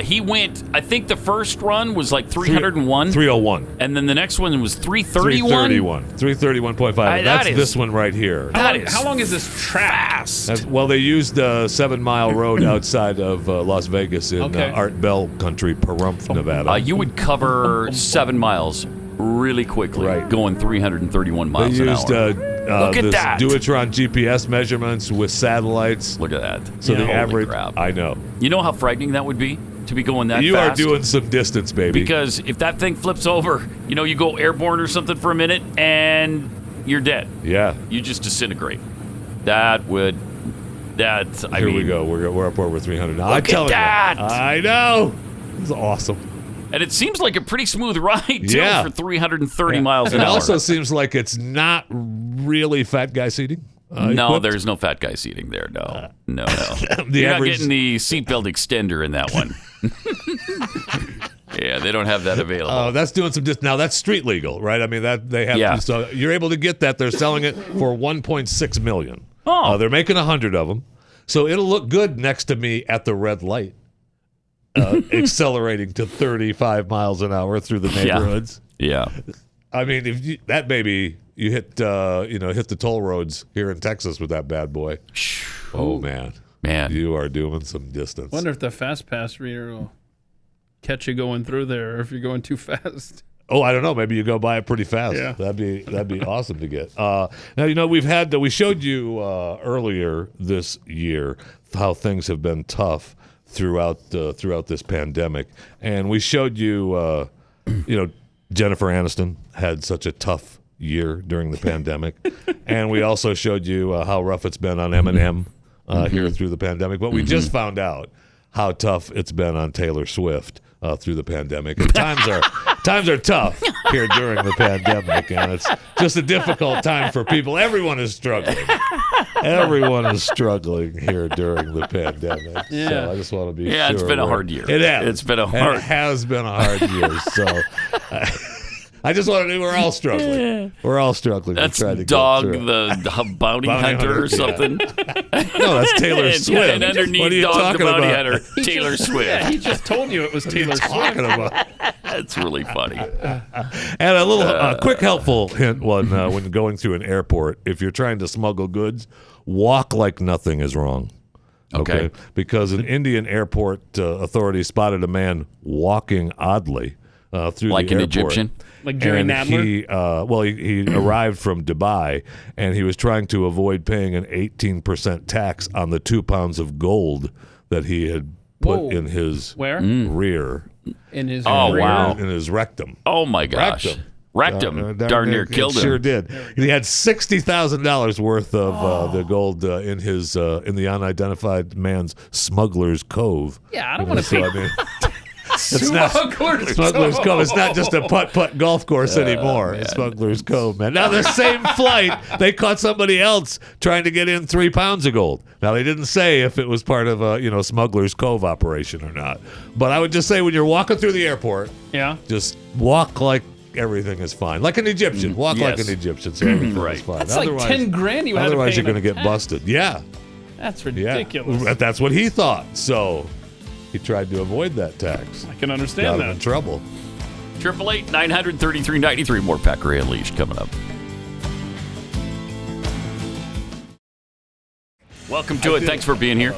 he went, I think the first run was like 301. 301. And then the next one was 331. 331.5. That's this one right here. How long is this track? Well, they used a 7-mile road outside of Las Vegas in Art Bell country, Pahrump, Nevada. You would cover 7 miles really quickly, going 331 miles an hour. They used Look at that. Duotron GPS measurements with satellites. Look at that. So the Holy average, crap. I know. You know how frightening that would be to be going that You fast? are doing some distance, baby. Because if that thing flips over, you go airborne or something for a minute and you're dead. Yeah. You just disintegrate. Here we go. We're up over 300 now. Look at that. I know. It's awesome. And it seems like a pretty smooth ride, too, Yeah. for 330 miles an It hour. also seems like it's not really fat guy seating. No, equipped. there's no fat guy seating there. No. You're average- not getting the seatbelt extender in that one. Yeah, they don't have that available. Oh, that's doing some now that's street legal, right? I mean that they have Yeah. so you're able to get that. They're selling it for 1.6 million. Oh. They're making 100 of them. So it'll look good next to me at the red light. Accelerating to 35 miles an hour through the neighborhoods. Yeah. I mean, that baby, you hit hit the toll roads here in Texas with that bad boy. Oh man, you are doing some distance. Wonder if the fast pass reader will catch you going through there, or if you're going too fast. Oh, I don't know. Maybe you go by it pretty fast. Yeah. That'd be awesome to get. Now we showed you earlier this year how things have been tough throughout this pandemic, and we showed you Jennifer Aniston had such a tough year during the pandemic, and we also showed you how rough it's been on Eminem here through the pandemic. But we just found out how tough it's been on Taylor Swift through the pandemic. And times are tough here during the pandemic, and it's just a difficult time for people. Everyone is struggling. Everyone is struggling here during the pandemic. Yeah. So I just want to be sure. Yeah, it's been a hard year. It has. It's been It has been a hard year. So I just want to. We're all struggling. We're all struggling. That's to Dog, get through. the bounty hunter or something. No, that's Taylor Swift. And underneath what are you Dog, talking the bounty about? hunter, Taylor Swift. Yeah, he just told you it was Taylor Swift. That's really funny. And a little quick helpful hint when going through an airport, if you're trying to smuggle goods, walk like nothing is wrong. Okay. Because an Indian airport authority spotted a man walking oddly through like the an airport. Egyptian? Like Jerry Nadler? He arrived from Dubai, and he was trying to avoid paying an 18% tax on the 2 pounds of gold that he had put in his rear. In his rear? Wow. In his rectum. Oh, my gosh. Rectum. Darn near killed him. Sure did. He had $60,000 worth of the gold in the unidentified man's Smuggler's Cove. Yeah, I don't want to pay. It's not Smuggler's Cove. It's not just a putt-putt golf course anymore. It's Smuggler's Cove, man. Now, the same flight, they caught somebody else trying to get in 3 pounds of gold. Now, they didn't say if it was part of a Smuggler's Cove operation or not. But I would just say when you're walking through the airport, just walk like everything is fine. Like an Egyptian. Walk like an Egyptian, so everything is fine. That's like $10,000 you had to pay. Otherwise, you're going to get busted. Yeah. That's ridiculous. Yeah. That's what he thought. So he tried to avoid that tax. I can understand Got him in trouble. 888-900-3393. More Pat Gray Unleashed coming up. Welcome to it. Thanks for being here.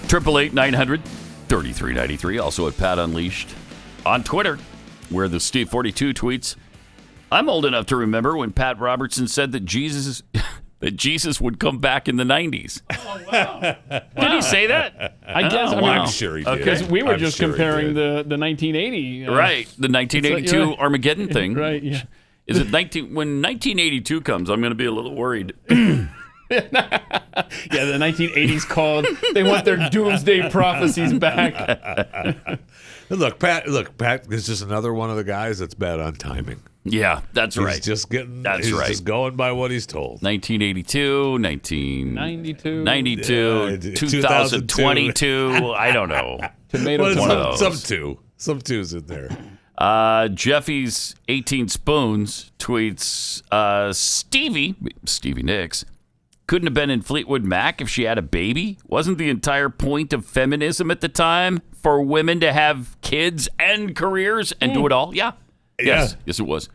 888-900-3393. Also at Pat Unleashed on Twitter, where the Steve 42 tweets, I'm old enough to remember when Pat Robertson said that Jesus would come back in the 90s. Oh, wow. Did he say that? I guess. I'm sure he did. Because we were just comparing the 1980. Right, the 1982 Armageddon thing. Right, yeah. Is it when 1982 comes, I'm going to be a little worried. Yeah, the 1980s called. They want their doomsday prophecies back. Look, Pat is just another one of the guys that's bad on timing. Yeah, that's right. He's just getting. That's he's right. just going by what he's told. 1982, 1992, 92, 2022. I don't know. Some twos in there. Jeffy's 18 Spoons tweets, Stevie Nicks, couldn't have been in Fleetwood Mac if she had a baby. Wasn't the entire point of feminism at the time for women to have kids and careers and do it all? Yeah. Yes, it was.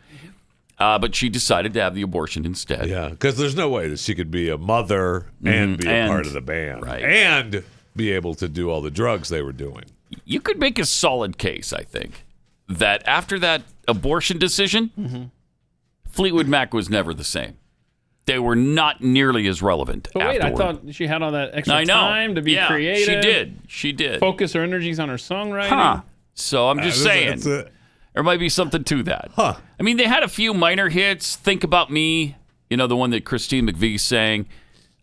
But she decided to have the abortion instead. Yeah, because there's no way that she could be a mother and be a part of the band. Right. And be able to do all the drugs they were doing. You could make a solid case, I think, that after that abortion decision, Fleetwood Mac was never the same. They were not nearly as relevant But wait, afterward. I thought she had all that extra time to be creative. She did. Focus her energies on her songwriting. Huh. So I'm just saying, there might be something to that. Huh. I mean, they had a few minor hits. Think About Me, the one that Christine McVie sang.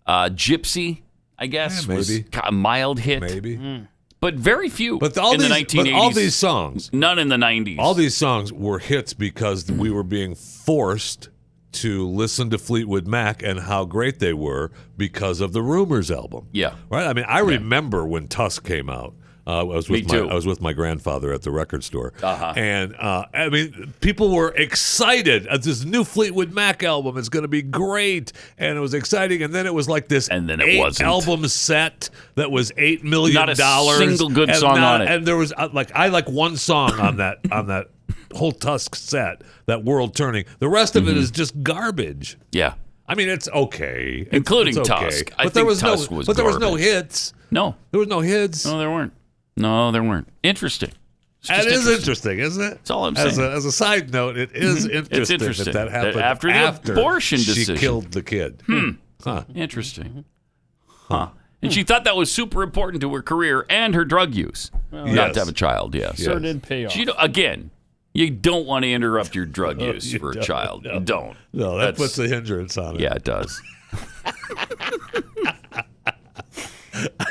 Gypsy, I guess, was a mild hit. Maybe. But very few but in the 1980s. But all these songs. None in the 90s. All these songs were hits because we were being forced to listen to Fleetwood Mac and how great they were because of the Rumors album. Yeah. Right? I mean, I remember when Tusk came out. I was with my grandfather at the record store. And I mean, people were excited. This new Fleetwood Mac album is going to be great. And it was exciting. And then it was like this and then it wasn't. Album set that was $8 million. Not a single good song on it. And there was I like one song on that whole Tusk set, that World Turning. The rest of it is just garbage. Yeah. I mean, it's okay. Including it's okay. Tusk. But there was no hits. No. There was no hits. No, there weren't. Interesting. That is interesting, isn't it? That's all I'm saying. As a side note, it is interesting, It's interesting that happened after the abortion decision. She killed the kid. Huh. Interesting. Huh. And she thought that was super important to her career and her drug use. Not to have a child, yes. Sure did pay off. Again, you don't want to interrupt your drug use for a child. No. You don't. No, that puts a hindrance on it. Yeah, it does.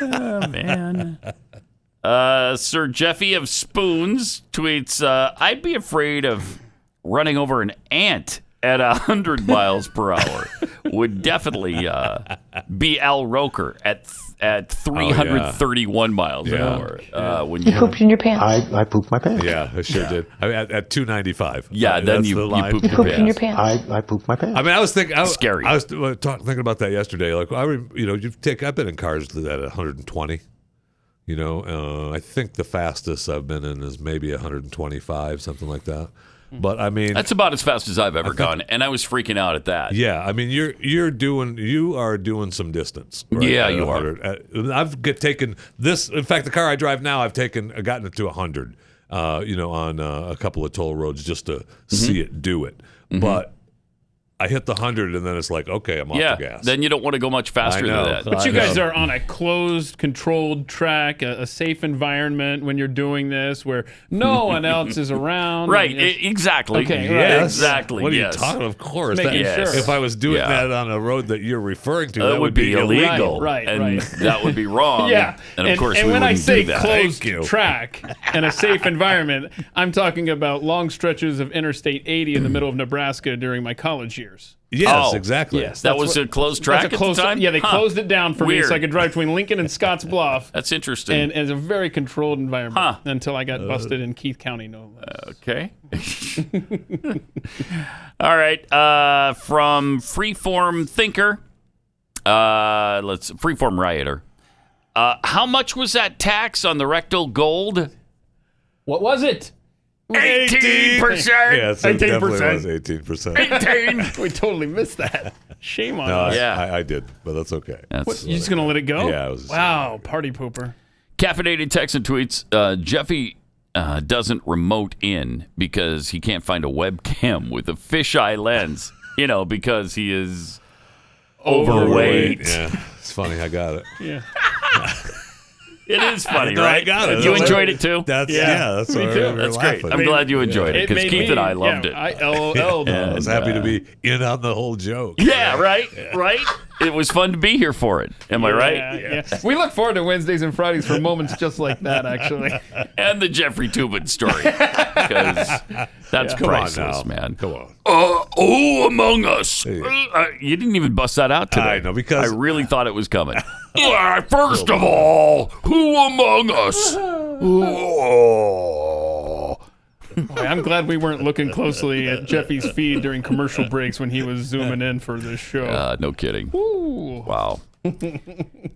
Oh, man. Sir Jeffy of Spoons tweets, I'd be afraid of running over an ant at 100 miles per hour. Would definitely be Al Roker at 331 miles an hour. When you pooped in your pants. I pooped my pants. Yeah, I sure did. I mean, at 295. Yeah, then you pooped in your pants. I pooped my pants. I mean, I was thinking, scary. I was thinking about that yesterday. Like, I've been in cars at 120. I think the fastest I've been in is maybe 125, something like that. But I mean, that's about as fast as I've ever gone, and I was freaking out at that. Yeah, I mean, you are doing some distance. Right? Yeah, you are. I've taken this. In fact, the car I drive now, I've gotten it to 100. On a couple of toll roads just to see it do it. But I hit the 100, and then it's like, okay, I'm off the gas. Then you don't want to go much faster than that. But you guys are on a closed, controlled track, a safe environment when you're doing this, where no one else is around. Right, exactly. Okay, yes. Exactly. What are you talking? Of course. Sure. If I was doing that on a road that you're referring to, that would be illegal. Right. That would be wrong. Yeah. And of course, and we when I wouldn't say do that. closed track and a safe environment, I'm talking about long stretches of Interstate 80 in the middle of Nebraska during my college years. Yes, exactly. Yes, that was a closed track at the time? Yeah, they closed it down for me so I could drive between Lincoln and Scotts Bluff. That's interesting. And it's a very controlled environment until I got busted in Keith County, no less. Okay. All right. From Freeform Thinker, Freeform Rioter. How much was that tax on the rectal gold? What was it? 18%. Yes, it definitely was 18%. 18. We totally missed that. Shame on us. I did, but that's okay. What, you just going to let it go? Yeah. I was wow, party pooper. Caffeinated Texan tweets, Jeffy doesn't remote in because he can't find a webcam with a fisheye lens, because he is overweight. Yeah, it's funny. I got it. Yeah. It is funny, right? I got it. You enjoyed it too? That's me too. That's great. I'm glad you enjoyed it because Keith and I loved it. I LOL'd. I was happy to be in on the whole joke. Yeah, right? Right? It was fun to be here for it. Am I right? Yeah. We look forward to Wednesdays and Fridays for moments just like that, actually. And the Jeffrey Toobin story. Because that's priceless, man. Come on. Among Us. You didn't even bust that out today. I know, because I really thought it was coming. First of all, who among us? Boy, I'm glad we weren't looking closely at Jeffy's feed during commercial breaks when he was zooming in for this show. No kidding. Ooh. Wow.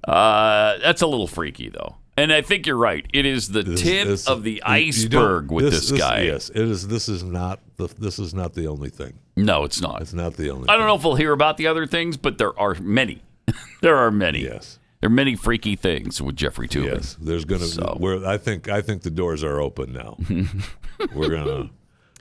That's a little freaky, though. And I think you're right. It is the tip of the iceberg with this guy. Yes, it is. This is not the only thing. No, it's not. It's not the only. I don't know if we'll hear about the other things, but there are many. There are many. Yes. There are many freaky things with Jeffrey Toobin. Yes, there's gonna. I think the doors are open now. we're gonna,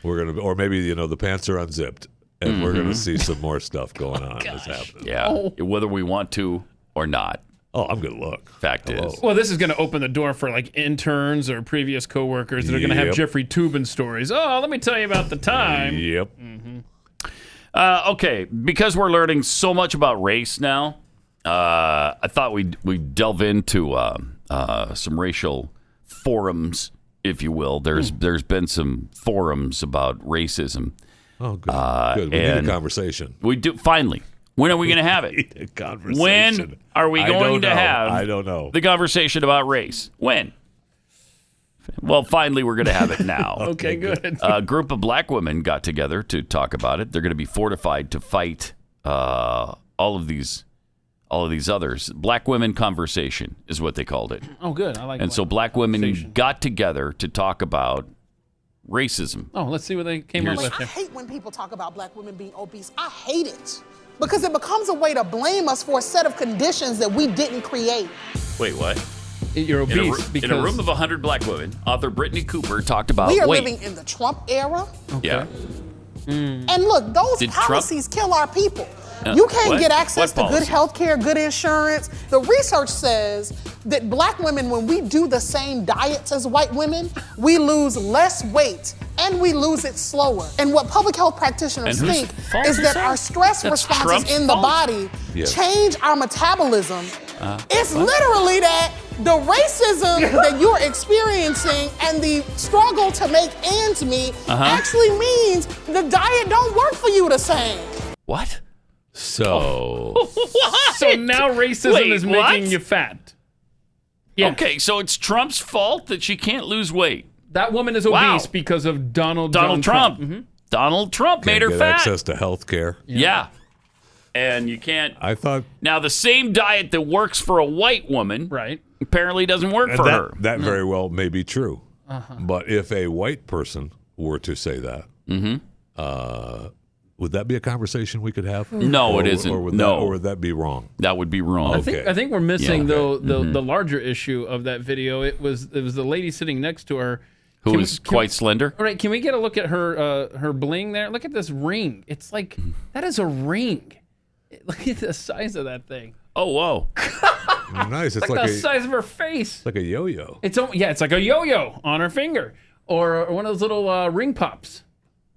or maybe the pants are unzipped, and we're gonna see some more stuff going on that's happening. Yeah, whether we want to or not. Oh, I'm gonna look. Fact is, well, this is going to open the door for like interns or previous coworkers that are going to have Jeffrey Toobin stories. Oh, let me tell you about the time. Yep. Okay, because we're learning so much about race now. I thought we'd delve into some racial forums, if you will. There's been some forums about racism. Oh, good. We need a conversation. We do finally. When are we going to have it? A conversation. When are we going to have? I don't know. The conversation about race. When? Well, finally, we're going to have it now. Okay, good. A group of black women got together to talk about it. They're going to be fortified to fight all of these others. Black women conversation is what they called it. Oh, good. I like. And so black women got together to talk about racism. Oh, let's see what they came up with I here. hate when people talk about black women being obese. I hate it. Because it becomes a way to blame us for a set of conditions that we didn't create. Wait, what? You're obese in a room of 100 black women, author Brittany Cooper talked about We are weight. living in the Trump era. Yeah. And look, those Did Trump- policies kill our people. You can't what? get access What to good policy? health care, good insurance. The research says that black women, when we do the same diets as white women, we lose less weight and we lose it slower. And what public health practitioners And whose think fault is is that that? our stress That's responses Trump's in the fault? body Yes. change our metabolism. It's what? literally that the racism that you're experiencing and the struggle to make ends meet actually means the diet don't work for you the same. What? So, What? So now racism Wait, is what? making you fat. Yeah. Okay, so it's Trump's fault that she can't lose weight. That woman is Wow. obese because of Donald Trump. Mm-hmm. Donald Trump made can't her get fat. access to health care. Yeah. And you can't. I thought Now, the same diet that works for a white woman Right. apparently doesn't work for her. that very well may be true. But if a white person were to say that, would that be a conversation we could have? No, it isn't. Or would No. or would that be wrong? That would be wrong. Okay. I think we're missing Yeah. though the larger issue of that video. It was the lady sitting next to her Who Can is we- quite slender. All right, can we get a look at her bling there? Look at this ring. It's like that is a ring. Look at the size of that thing. Oh, whoa. Nice. It's like like the size of her face. It's like a yo-yo. It's like a yo-yo on her finger, or one of those little ring pops,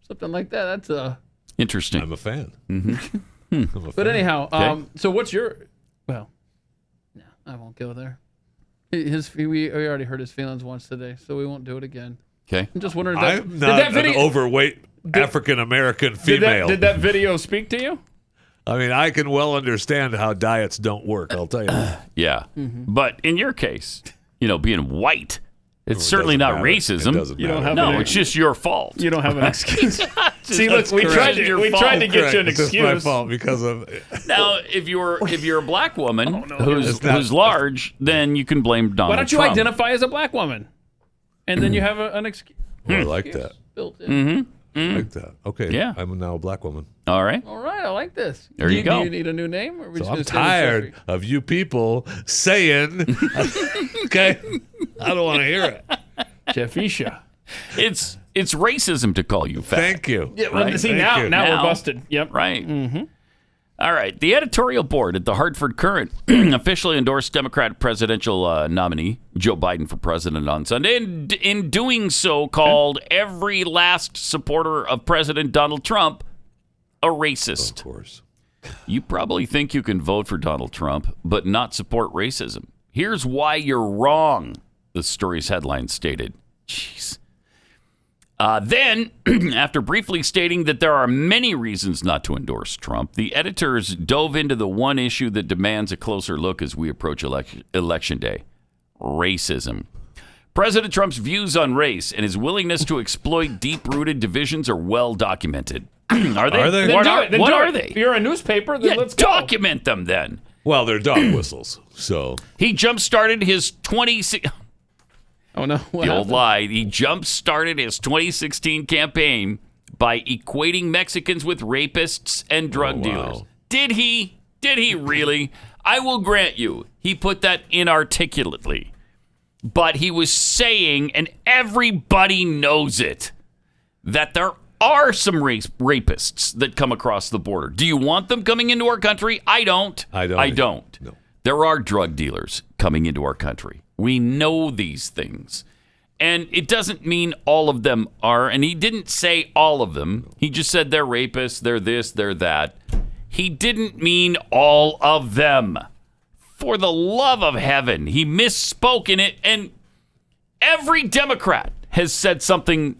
something like that. That's a interesting. I'm a fan. Mm-hmm. But anyhow, Okay. so what's your? Well, no, I won't go there. We already hurt his feelings once today, so we won't do it again. Okay. I'm just wondering. I'm not an overweight African American female. Did that video speak to you? I mean, I can well understand how diets don't work. I'll tell you that. Yeah. Mm-hmm. But in your case, being white, it's certainly doesn't not matter. racism. It doesn't matter. No, it's just your fault. You don't have an excuse. See, That's look, we tried correct. to get you an It's just excuse. my fault because of. Now, if you're a black woman who's It's not- large, then you can blame Donald Why don't you Trump. identify as a black woman, and then you have an excuse Oh, I like that. built in. I like that. Okay. Yeah. I'm now a black woman. All right. All right, I like this. There you go. Do you need a new name? Or are we So just I'm gonna stay with tired Jeffrey? of you people saying, okay, I don't want to hear it. Jeffisha. It's racism to call you fat. Thank you. Yeah, well, Right. see, Thank now you. we're Now. busted. Yep. Right. Mm-hmm. All right. The editorial board at the Hartford Courant officially endorsed Democratic presidential nominee Joe Biden for president on Sunday, and in doing so, called every last supporter of President Donald Trump a racist. Of course. You probably think you can vote for Donald Trump, but not support racism. Here's why you're wrong, the story's headline stated. Jeez. Then, after briefly stating that there are many reasons not to endorse Trump, the editors dove into the one issue that demands a closer look as we approach Election Day: racism. President Trump's views on race and his willingness to exploit deep-rooted divisions are well documented. Are they? Are they? Then What do are, it. Then what do are it. they? If you're a newspaper, then Yeah, let's go. document them then. Well, they're dog whistles. So He jump-started his 2016... Oh no! What The old happened? lie. He jump-started his 2016 campaign by equating Mexicans with rapists and drug dealers. Did he? Did he really? I will grant you, he put that inarticulately. But he was saying, and everybody knows it, that there are some rapists that come across the border. Do you want them coming into our country? I don't. I don't. No. There are drug dealers coming into our country. We know these things. And it doesn't mean all of them are. And he didn't say all of them. He just said they're rapists, they're this, they're that. He didn't mean all of them. For the love of heaven, he misspoke in it. And every Democrat has said something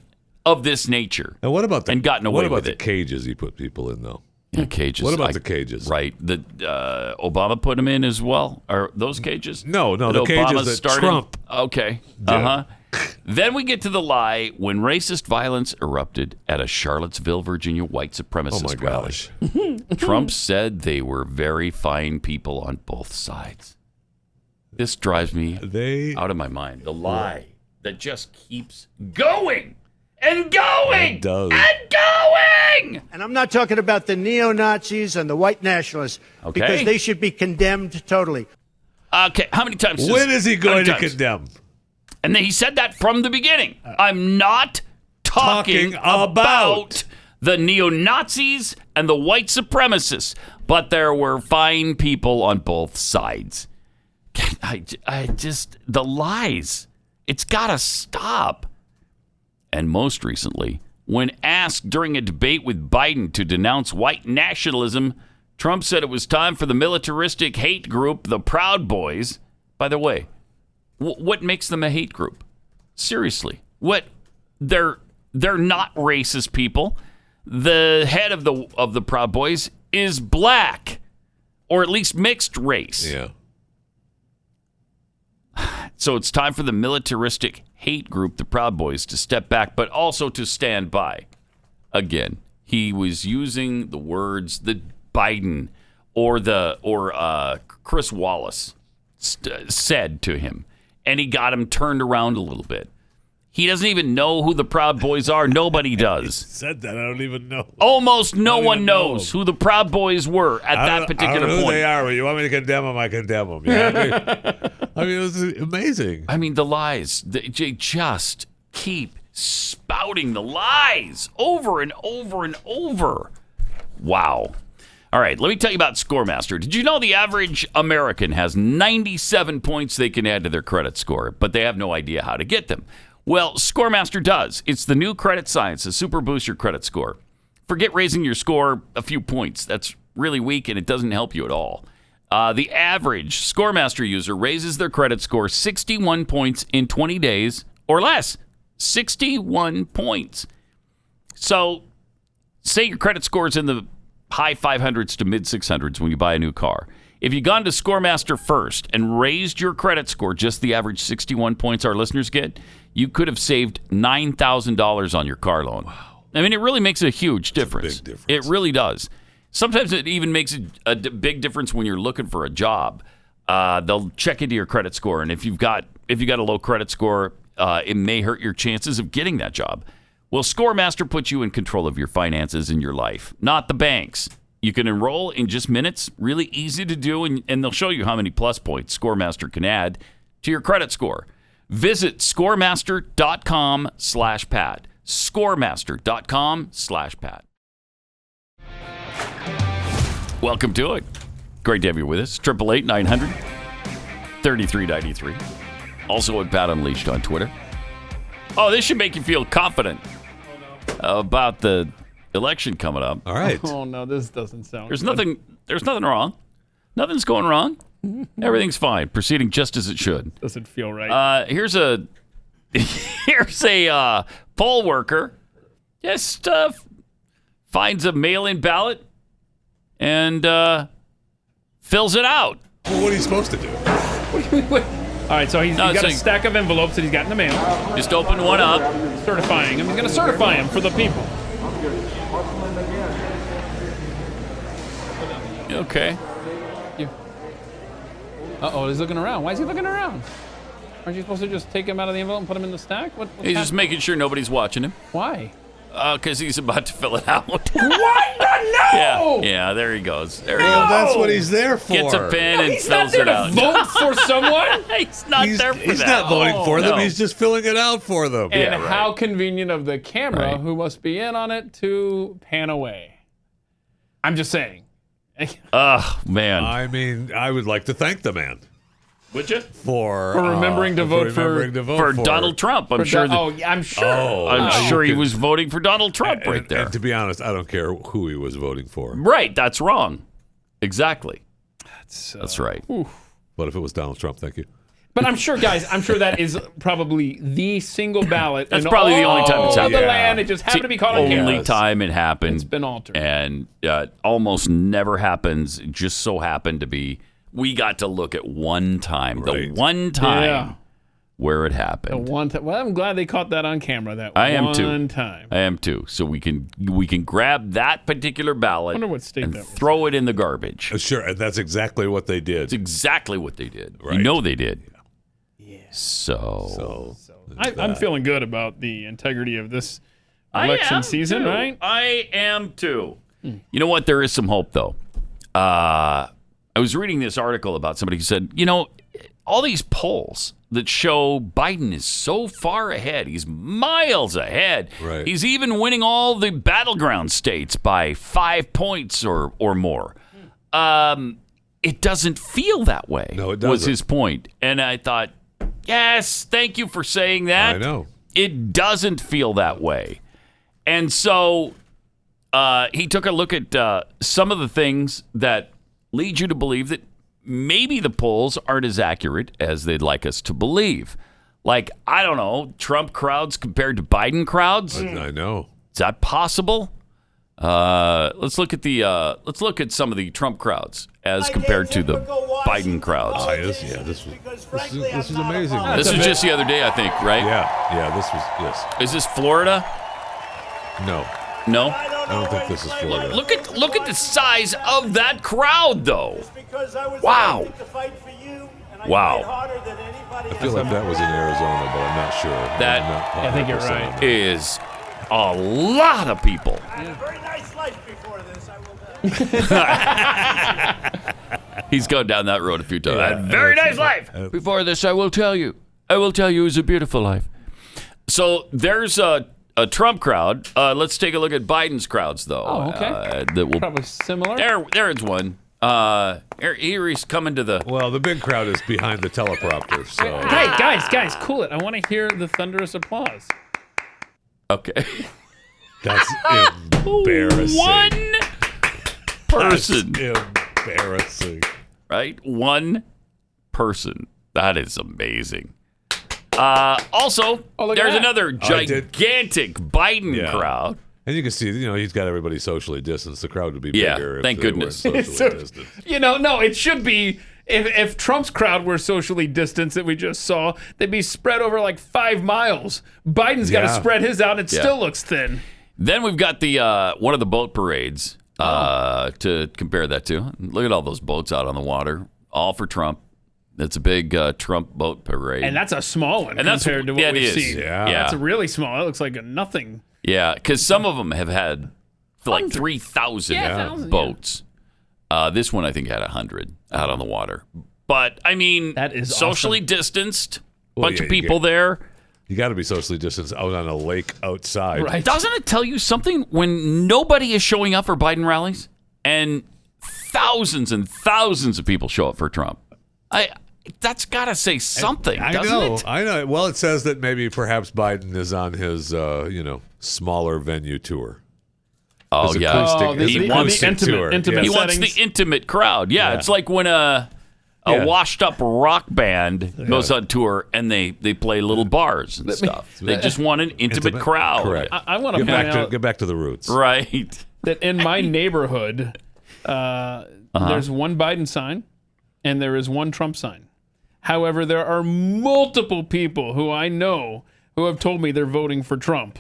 of this nature. And what about and gotten away what about with the it. cages he put people in though? Yeah, cages. What about the cages? Right. Obama put them in as well? Are those cages? No, That the cages Obama that started? Trump Okay. did. Uh-huh. Then we get to the lie when racist violence erupted at a Charlottesville, Virginia white supremacist Oh my rally. gosh. Trump said they were very fine people on both sides. This drives me out of my mind. The lie that just keeps going and going. It does. And going. And I'm not talking about the neo-Nazis and the white nationalists, Okay. because they should be condemned totally. Okay, how many times? When is he going to condemn? And then he said that from the beginning. I'm not talking about the neo-Nazis and the white supremacists, but there were fine people on both sides. I just, the lies, it's got to stop. And most recently, when asked during a debate with Biden to denounce white nationalism, Trump said it was time for the militaristic hate group, the Proud Boys. By the way, what makes them a hate group? Seriously, what? They're not racist people. The head of the Proud Boys is black, or at least mixed race. Yeah. So it's time for the militaristic hate group, the Proud Boys, to step back, but also to stand by. Again, he was using the words that Biden or Chris Wallace said to him, and he got him turned around a little bit. He doesn't even know who the Proud Boys are. Nobody does. Said that. I don't even know. Almost no one knows who the Proud Boys were at that particular I don't know point. who they are, but you want me to condemn them, I condemn them. Yeah? I mean, it was amazing. I mean, the lies. They just keep spouting the lies over and over and over. Wow. All right, let me tell you about Scoremaster. Did you know the average American has 97 points they can add to their credit score, but they have no idea how to get them? Well, Scoremaster does. It's the new credit science to super boost your credit score. Forget raising your score a few points. That's really weak, and it doesn't help you at all. The average Scoremaster user raises their credit score 61 points in 20 days or less. 61 points. So, say your credit score is in the high 500s to mid 600s when you buy a new car. If you'd gone to Scoremaster first and raised your credit score just the average 61 points our listeners get, you could have saved $9,000 on your car loan. Wow. I mean, it really makes a huge difference. Big difference. It really does. Sometimes it even makes a big difference when you're looking for a job. They'll check into your credit score, and if you've got a low credit score, it may hurt your chances of getting that job. Well, Scoremaster puts you in control of your finances and your life, not the banks. You can enroll in just minutes, really easy to do, and they'll show you how many plus points Scoremaster can add to your credit score. Visit scoremaster.com/Pat. Scoremaster.com/Pat. Welcome to it. Great to have you with us. 888-900-3393. Also at Pat Unleashed on Twitter. Oh, this should make you feel confident about the election coming up. All right. Oh no, this doesn't sound. There's good. nothing wrong. Nothing's going wrong. Everything's fine. Proceeding just as it should. Doesn't feel right. Here's a poll worker. Just finds a mail-in ballot and fills it out. Well, what are you supposed to do? All right, so he's got a stack of envelopes that he's got in the mail. Just open one up. Certifying him. He's going to certify him for the people. Okay. Uh-oh, he's looking around. Why is he looking around? Aren't you supposed to just take him out of the envelope and put him in the stack? What's He's just making sure nobody's watching him. Why? Because he's about to fill it out. What? No! Yeah, there he goes. There he Well, goes. that's what he's there for. Gets a pen and He's not fills there it out. to vote for someone. He's not there for He's that. not voting for them. No. He's just filling it out for them. And Yeah, right. how convenient of the camera, Right. who must be in on it, to pan away. I'm just saying. Oh, man. I mean, I would like to thank the man Would you? for remembering to vote For Donald Trump. I'm sure. I'm sure. I'm sure he was voting for Donald Trump right there. And to be honest, I don't care who he was voting for. Right. That's wrong. Exactly. That's right. But if it was Donald Trump, thank you. But I'm sure, guys, that is probably the single ballot. That's in probably the only time it's all of happened. the land. It just happened to be caught on Only camera. time it happened. It's been altered. And almost never happens. It just so happened to be. We got to look at one time. The one time where it happened. The one time. Well, I'm glad they caught that on camera. That I am one too. time. I am too. So we can grab that particular ballot Wonder what state and that was. throw it in the garbage. Sure, and that's exactly what they did. It's exactly what they did. Right. You know they did. Yeah. So I'm feeling good about the integrity of this election season, too. right? I am too. You know what? There is some hope, though. I was reading this article about somebody who said, all these polls that show Biden is so far ahead. He's miles ahead. Right. He's even winning all the battleground states by 5 points or more. It doesn't feel that way. No, it doesn't. Was his point. And I thought, yes, thank you for saying that. I know. It doesn't feel that way. And so he took a look at some of the things that lead you to believe that maybe the polls aren't as accurate as they'd like us to believe. Like, I don't know, Trump crowds compared to Biden crowds. I know. Is that possible? Let's look at some of the Trump crowds as compared to the Biden crowds. This is amazing. This was just the other day, I think, right? Yeah. This was yes. Is this Florida? No. I don't think this is Florida. Look at the size of that crowd, though. Wow. Wow. I feel like that was in Arizona, but I'm not sure. I think you're right. Is a lot of people. I had a very nice life before this, I will bet. He's gone down that road a few times. I had a very nice life. Before this, I will tell you. I will tell you it was a beautiful life. So there's a Trump crowd. Let's take a look at Biden's crowds, though. Oh, okay. Probably similar. There's one. Here he's coming to the... Well, the big crowd is behind the teleprompter, so... Hey, guys, cool it. I want to hear the thunderous applause. Okay. That's embarrassing. One person. That's embarrassing. Right? One person. That is amazing. Also, there's another gigantic Biden crowd. And you can see, he's got everybody socially distanced. The crowd would be bigger. Thank goodness. Socially distanced. No, it should be. If Trump's crowd were socially distanced that we just saw, they'd be spread over like 5 miles. Biden's got to spread his out. It still looks thin. Then we've got the one of the boat parades to compare that to. Look at all those boats out on the water, all for Trump. It's a big Trump boat parade. And that's a small one compared to what we've seen. Yeah. That's really small. It looks like a nothing. Yeah, because some of them have had like 3,000 boats. This one, I think, had 100 out on the water. But, I mean, that is socially awesome. Distanced, bunch of people there. You got to be socially distanced out on a lake outside. Right. Doesn't it tell you something when nobody is showing up for Biden rallies and thousands and thousands of people show up for Trump? That's got to say something, doesn't it? I know. Well, it says that maybe perhaps Biden is on his, smaller venue tour. Oh, yeah. He wants the intimate crowd. Yeah, it's like when a washed-up rock band goes on tour and they play little bars and stuff. They just want an intimate crowd. Correct. I want to point out get back to the roots. Right. That in my neighborhood, there's one Biden sign and there is one Trump sign. However, there are multiple people who I know who have told me they're voting for Trump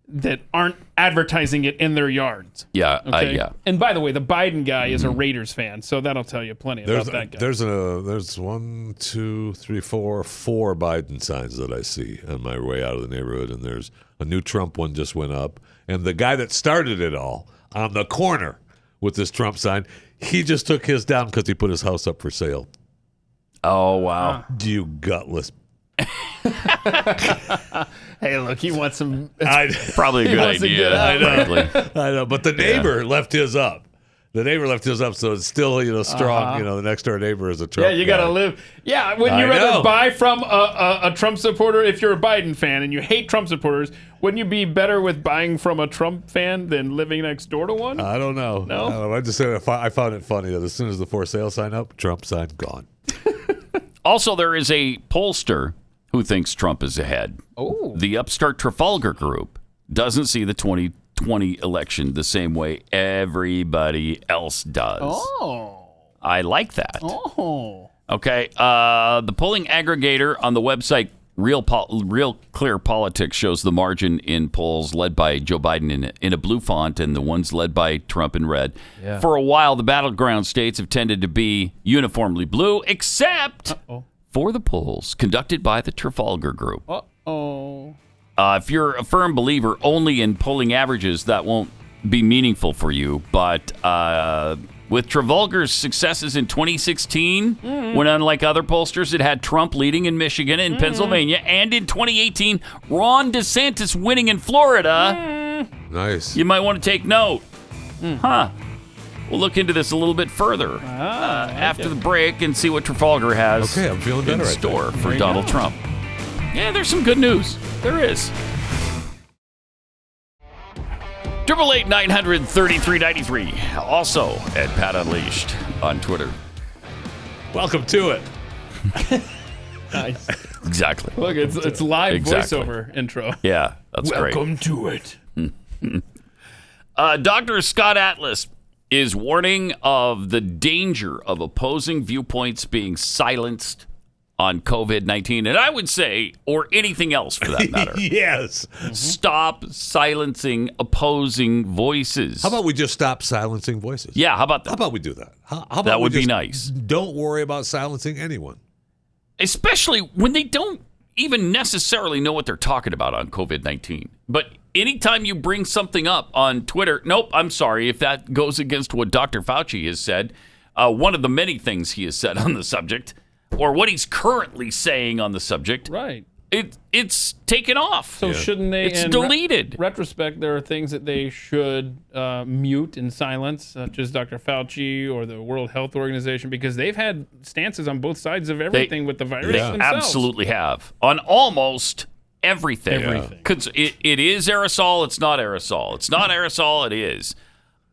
that aren't advertising it in their yards. Yeah, okay? yeah. And by the way, the Biden guy is a Raiders fan, so that'll tell you plenty about that guy. There's 1, 2, 3, 4 Biden signs that I see on my way out of the neighborhood, and there's a new Trump one just went up, and the guy that started it all on the corner with this Trump sign, he just took his down because he put his house up for sale. Oh, wow. You gutless. Hey, look, he wants some. Probably a good idea. I know. But the neighbor left his up. The neighbor left his up, so it's still, strong. The next door neighbor is a Trump. Yeah, you got to live. Yeah, wouldn't you rather buy from a Trump supporter if you're a Biden fan and you hate Trump supporters? Wouldn't you be better with buying from a Trump fan than living next door to one? I don't know. No? I just said I found it funny that as soon as the for sale sign up, Trump sign gone. Also, there is a pollster who thinks Trump is ahead. Oh. The upstart Trafalgar Group doesn't see the 2020 election the same way everybody else does. Oh. I like that. Oh. Okay. The polling aggregator on the website Real Clear Politics shows the margin in polls led by Joe Biden in a blue font and the ones led by Trump in red. Yeah. For a while, the battleground states have tended to be uniformly blue, except for the polls conducted by the Trafalgar Group. Uh-oh. If you're a firm believer only in polling averages, that won't be meaningful for you. But with Trafalgar's successes in 2016, when unlike other pollsters, it had Trump leading in Michigan and Pennsylvania, and in 2018, Ron DeSantis winning in Florida. Nice. You might want to take note. Huh. We'll look into this a little bit further after the break and see what Trafalgar has Okay, I'm feeling in better. store for Donald Trump. Yeah, there's some good news. There is. 888-900-3393. Also at Pat Unleashed on Twitter. Welcome to it. Nice. Exactly. Look, it's live Exactly. voiceover intro. Yeah, that's great. Welcome to it. Dr. Scott Atlas is warning of the danger of opposing viewpoints being silenced on COVID-19. And I would say, or anything else for that matter. Yes. Stop silencing opposing voices. How about we just stop silencing voices? Yeah, how about that? How about we do that? How about That we would be just nice. Don't worry about silencing anyone. Especially when they don't even necessarily know what they're talking about on COVID-19. But anytime you bring something up on Twitter, nope, I'm sorry, if that goes against what Dr. Fauci has said, one of the many things he has said on the subject, or what he's currently saying on the subject, right? It's taken off. So shouldn't they? It's in deleted. Retrospect, there are things that they should mute and silence, such as Dr. Fauci or the World Health Organization, because they've had stances on both sides of everything with the virus themselves. Absolutely have. On almost everything. Everything. Because it is aerosol, it's not aerosol. It's not aerosol, it is.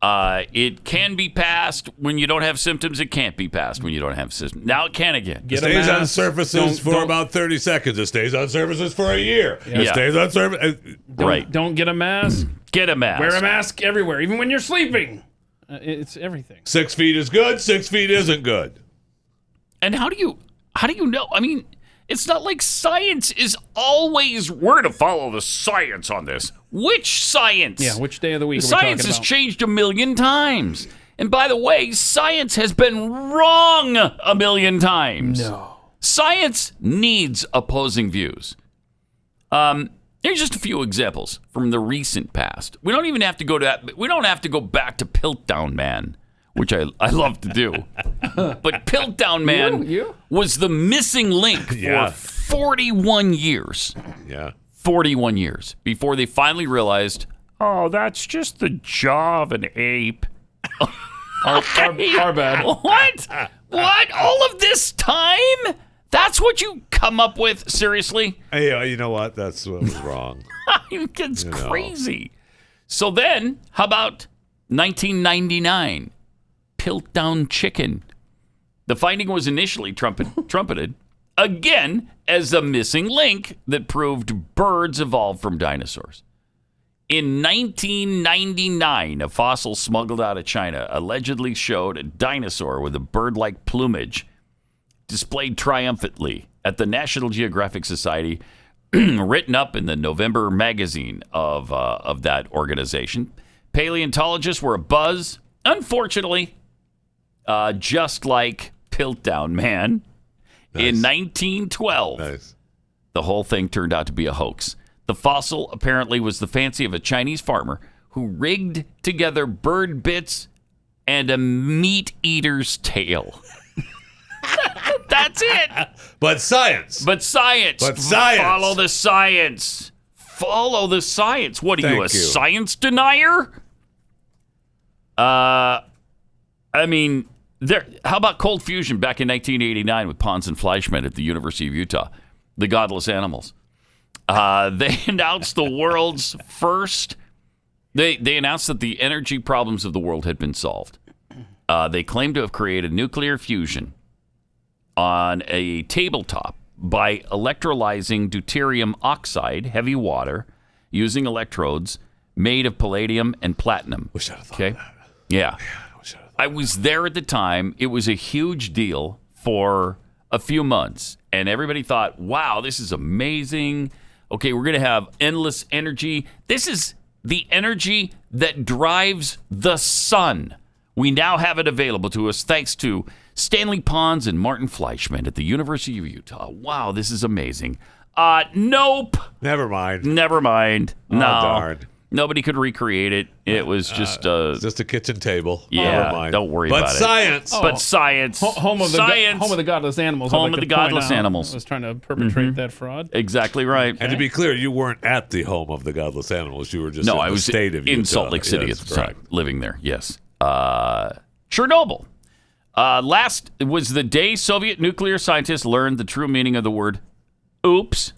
It can be passed when you don't have symptoms. It can't be passed when you don't have symptoms. Now it can again. It stays on surfaces for about 30 seconds. It stays on surfaces for a year. It stays on surfaces. Right. Don't get a mask. Get a mask. Wear a mask everywhere, even when you're sleeping. It's everything. 6 feet is good. 6 feet isn't good. And how do you know? I mean, it's not like science is always, we're to follow the science on this. Which science? Yeah, which day of the week The are we talking science has about? changed a million times. And by the way, science has been wrong a million times. No. Science needs opposing views. Here's just a few examples from the recent past. We don't even have to go to that. We don't have to go back to Piltdown Man, which I love to do. But Piltdown Man was the missing link for 41 years. Yeah. 41 years before they finally realized, oh, that's just the jaw of an ape. Our bad. What? What? All of this time? That's what you come up with? Seriously? Hey, you know what? That's what was wrong. It's crazy. So then, how about 1999? Piltdown chicken. The finding was initially trumpeted again as a missing link that proved birds evolved from dinosaurs. In 1999, a fossil smuggled out of China allegedly showed a dinosaur with a bird-like plumage displayed triumphantly at the National Geographic Society, written up in the November magazine of that organization. Paleontologists were abuzz. Unfortunately, just like Piltdown Man, in 1912, the whole thing turned out to be a hoax. The fossil apparently was the fancy of a Chinese farmer who rigged together bird bits and a meat eater's tail. That's it. But science. But science. Follow the science. Follow the science. What are you, a science denier? I mean, how about cold fusion back in 1989 with Pons and Fleischmann at the University of Utah, the godless animals? They announced the world's first. They announced that the energy problems of the world had been solved. They claimed to have created nuclear fusion on a tabletop by electrolyzing deuterium oxide, heavy water, using electrodes made of palladium and platinum. Wish I'd have thought of that. Yeah. I was there at the time. It was a huge deal for a few months, and everybody thought, wow, this is amazing. Okay, we're going to have endless energy. This is the energy that drives the sun. We now have it available to us thanks to Stanley Pons and Martin Fleischman at the University of Utah. Wow, this is amazing. Nope. Never mind. No. Darn. Nobody could recreate it. It was just a kitchen table. Yeah, Never mind. don't worry about science. it. But science. Home of the godless animals. Home of the godless animals. I was trying to perpetrate that fraud. Exactly right. And to be clear, you weren't at the home of the godless animals. You were just in I the was state of Utah. in Salt Lake City at the time, living there. Yes. Chernobyl. Last was the day Soviet nuclear scientists learned the true meaning of the word oops.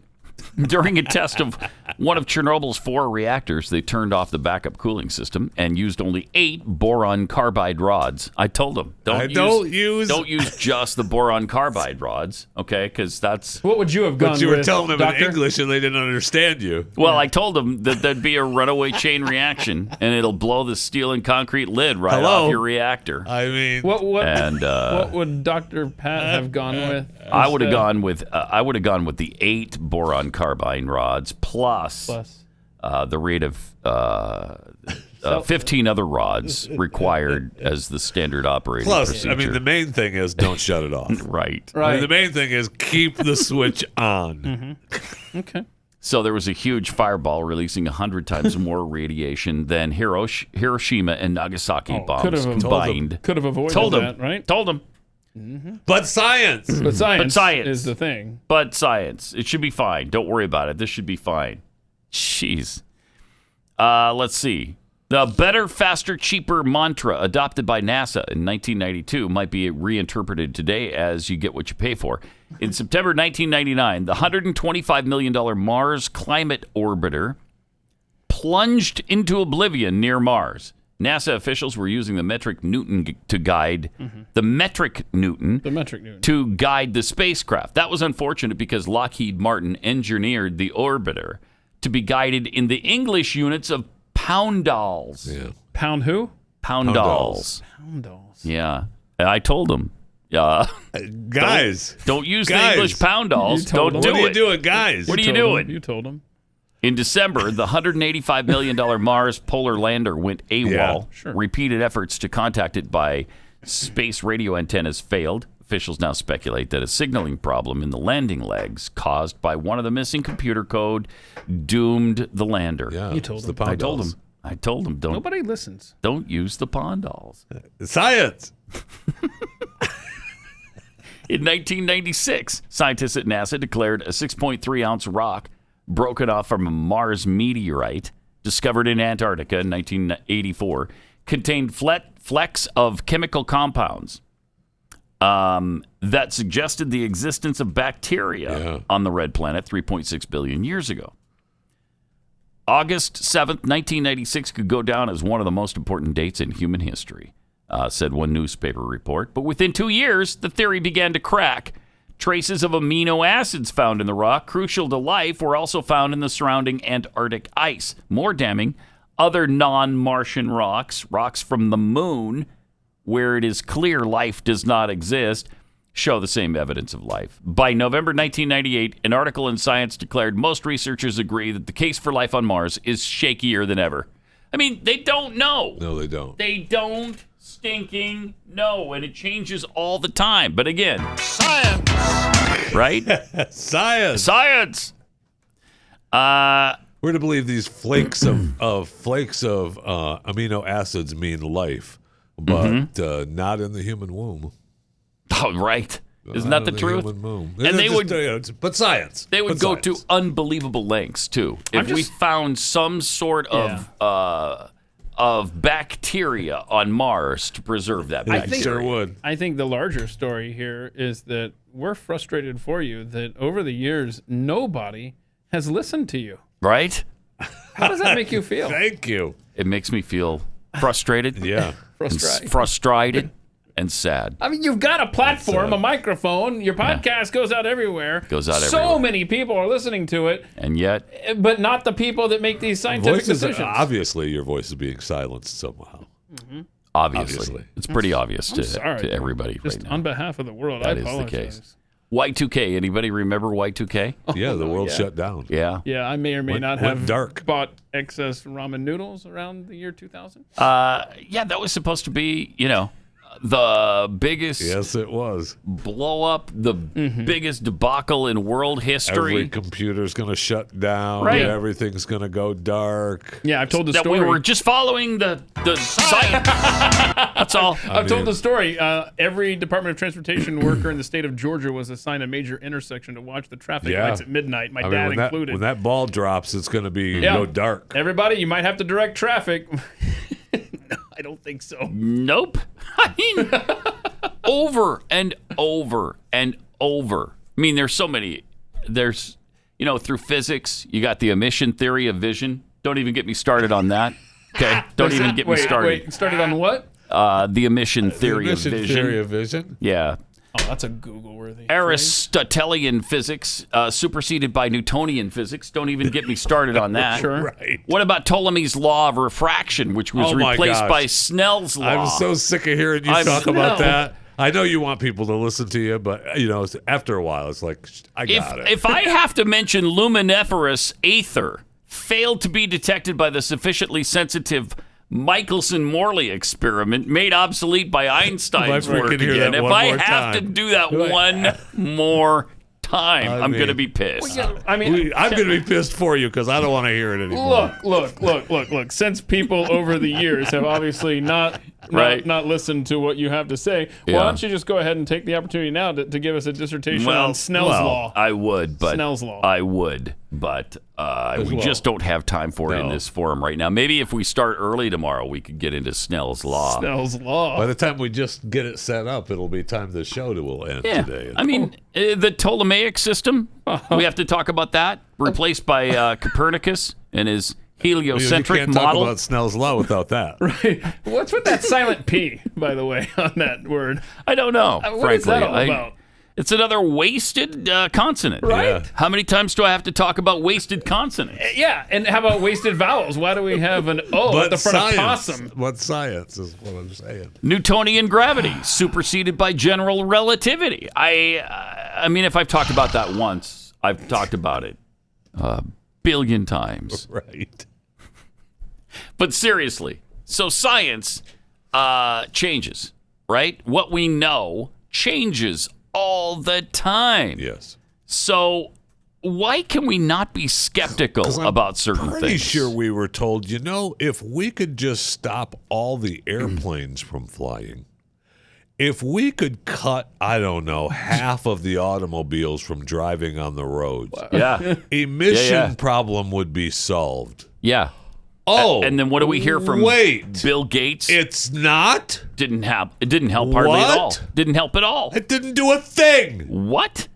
During a test of one of Chernobyl's 4 reactors, they turned off the backup cooling system and used only 8 boron carbide rods. I told them, don't use just the boron carbide rods, okay? Because that's what would you have gone with? But you were telling them Doctor? in English and they didn't understand you. Well, I told them that there'd be a runaway chain reaction and it'll blow the steel and concrete lid right off your reactor. I mean, what would Dr. Pat have gone with? I would have gone with the 8 boron carbide rods plus the rate of 15 other rods required as the standard operating procedure. I mean, the main thing is don't shut it off. Right. I mean, the main thing is keep the switch on. Mm-hmm. Okay. So there was a huge fireball releasing 100 times more radiation than Hiroshima and Nagasaki bombs combined. Could have avoided that, right? Told them. Mm-hmm. But science. But science is the thing. But science. It should be fine. Don't worry about it. This should be fine. Jeez. Let's see. The better, faster, cheaper mantra adopted by NASA in 1992 might be reinterpreted today as you get what you pay for. In September 1999, the $125 million Mars Climate Orbiter plunged into oblivion near Mars. NASA officials were using the metric Newton to guide to guide the spacecraft. That was unfortunate because Lockheed Martin engineered the orbiter to be guided in the English units of poundals. Yeah. Pound who? Poundals. Poundals. Yeah. And I told them, guys, don't use the English poundals. Don't do it. What are you doing, guys? What are you doing? You told them. In December, the $185 million Mars polar lander went AWOL. Yeah, sure. Repeated efforts to contact it by space radio antennas failed. Officials now speculate that a signaling problem in the landing legs caused by one of the missing computer code doomed the lander. Yeah, You told them. I told them. Don't. Nobody listens. Don't use the pondals. Science. In 1996, scientists at NASA declared a 6.3-ounce rock broken off from a Mars meteorite discovered in Antarctica in 1984 contained flecks of chemical compounds that suggested the existence of bacteria on the red planet 3.6 billion years ago. August 7th, 1996 could go down as one of the most important dates in human history, said one newspaper report. But within 2 years, the theory began to crack. Traces of amino acids found in the rock, crucial to life, were also found in the surrounding Antarctic ice. More damning, other non-Martian rocks from the moon, where it is clear life does not exist, show the same evidence of life. By November 1998, an article in Science declared most researchers agree that the case for life on Mars is shakier than ever. I mean, they don't know. No, they don't. They don't stinking know, and it changes all the time. But again, science, right? Science. We're to believe these flakes of amino acids mean life, but not in the human womb. Oh, right. Isn't that the truth? And they would, but science. They would go to unbelievable lengths too. If we found some sort of bacteria on Mars to preserve that bacteria. I sure would. I think the larger story here is that we're frustrated for you that over the years nobody has listened to you. Right? How does that make you feel? Thank you. It makes me feel frustrated. Yeah. Frustrated and sad. I mean, you've got a platform, a microphone. Your podcast goes out everywhere. So many people are listening to it. And yet. But not the people that make these scientific decisions. Obviously, your voice is being silenced somehow. Mm-hmm. Obviously. It's pretty obvious to everybody Just right now. on behalf of the world, I apologize. That is the case. Y2K. Anybody remember Y2K? Yeah, the world shut down. Yeah. Yeah, I may or may not have dark. bought excess ramen noodles around the year 2000. Yeah, that was supposed to be, the biggest. Yes, it was. Blow up, the biggest debacle in world history. Every computer's going to shut down. Right. Everything's going to go dark. Yeah, I've told the that story. we were just following the site. That's all. I've told the story. Every Department of Transportation worker in the state of Georgia was assigned a major intersection to watch the traffic lights at midnight. My dad included. When that ball drops, it's going to go dark. Everybody, you might have to direct traffic. No, I don't think so. Nope. I mean, over and over and over. I mean, there's so many. There's, through physics, you got the emission theory of vision. Don't even get me started on that. Okay? Don't even get me started. Wait, started on what? The emission theory of vision. Theory of vision? Yeah. Oh, that's a Google-worthy. Aristotelian physics superseded by Newtonian physics. Don't even get me started on that. Sure. Right. What about Ptolemy's law of refraction, which was replaced by Snell's law? I'm so sick of hearing you talk about that. I know you want people to listen to you, but after a while, it's like I got it. If I have to mention luminiferous aether failed to be detected by the sufficiently sensitive Michelson-Morley experiment made obsolete by Einstein's work again. If I have to do that one more time, I'm going to be pissed. I'm going to be pissed for you because I don't want to hear it anymore. Look. Since people over the years have obviously not listened to what you have to say, why don't you just go ahead and take the opportunity now to give us a dissertation on Snell's law? I would, but Snell's law. I would, but we just don't have time for it in this forum right now. Maybe if we start early tomorrow, we could get into Snell's law. Snell's law. By the time we just get it set up, it'll be time the show will end today. I mean, the Ptolemaic system, we have to talk about that, replaced by Copernicus and his heliocentric you can't model. talk about Snell's law without that. Right. What's with that silent P, by the way, on that word? I don't know. What is that all about? It's another wasted consonant. Right. Yeah. How many times do I have to talk about wasted consonants? Yeah, and how about wasted vowels? Why do we have an O at the front of possum? What science is what I'm saying. Newtonian gravity superseded by general relativity. I mean, if I've talked about that once, I've talked about it a billion times. Right. But seriously, so science changes, right? What we know changes all the time. Yes. So why can we not be skeptical about certain Pretty things? sure we were told, if we could just stop all the airplanes from flying, if we could cut, I don't know, half of the automobiles from driving on the roads, emission problem would be solved. Yeah. Oh, and then what do we hear from Bill Gates? It's not. It didn't help hardly at all. Didn't help at all. It didn't do a thing. What?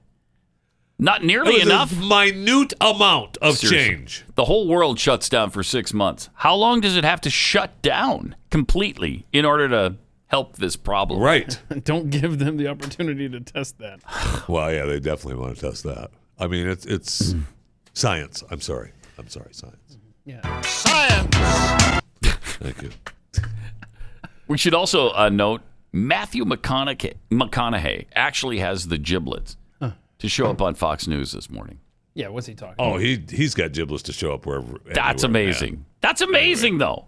Not nearly enough. A minute amount of change. The whole world shuts down for 6 months. How long does it have to shut down completely in order to help this problem? Right. Don't give them the opportunity to test that. Well, yeah, they definitely want to test that. I mean, it's science. I'm sorry, science. Yeah. Science. Thank you. We should also note Matthew McConaughey actually has the giblets to show up on Fox News this morning. Yeah, what's he talking about? about? He's got giblets to show up wherever. That's amazing. Man. That's amazing, though.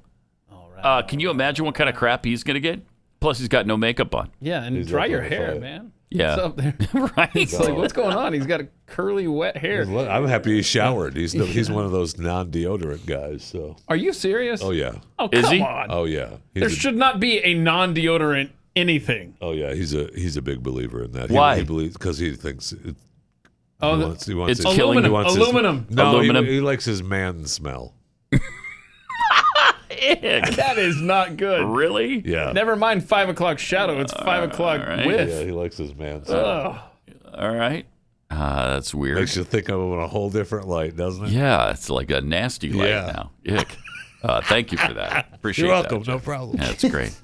All right. Can you imagine what kind of crap he's going to get? Plus, he's got no makeup on. Yeah, and dry your hair, man. Yeah. What's up there? Right. It's like, what's going on? He's got a curly, wet hair. I'm happy he showered. He's one of those non-deodorant guys. So. Are you serious? Oh, yeah. Oh, Is come he? on. Oh, yeah. There should not be a non-deodorant anything. Oh, yeah. He's a big believer in that. Why? He believes because he thinks he wants it's his, killing. Aluminum. He likes his man smell. That is not good. Really? Yeah. Never mind 5 o'clock shadow. It's 5 o'clock whiff. Yeah, he likes his man smell. All right. That's weird. Makes you think of him in a whole different light, doesn't it? Yeah, it's like a nasty light now. Ick. Thank you for that. Appreciate You're welcome. that. No problem. That's great.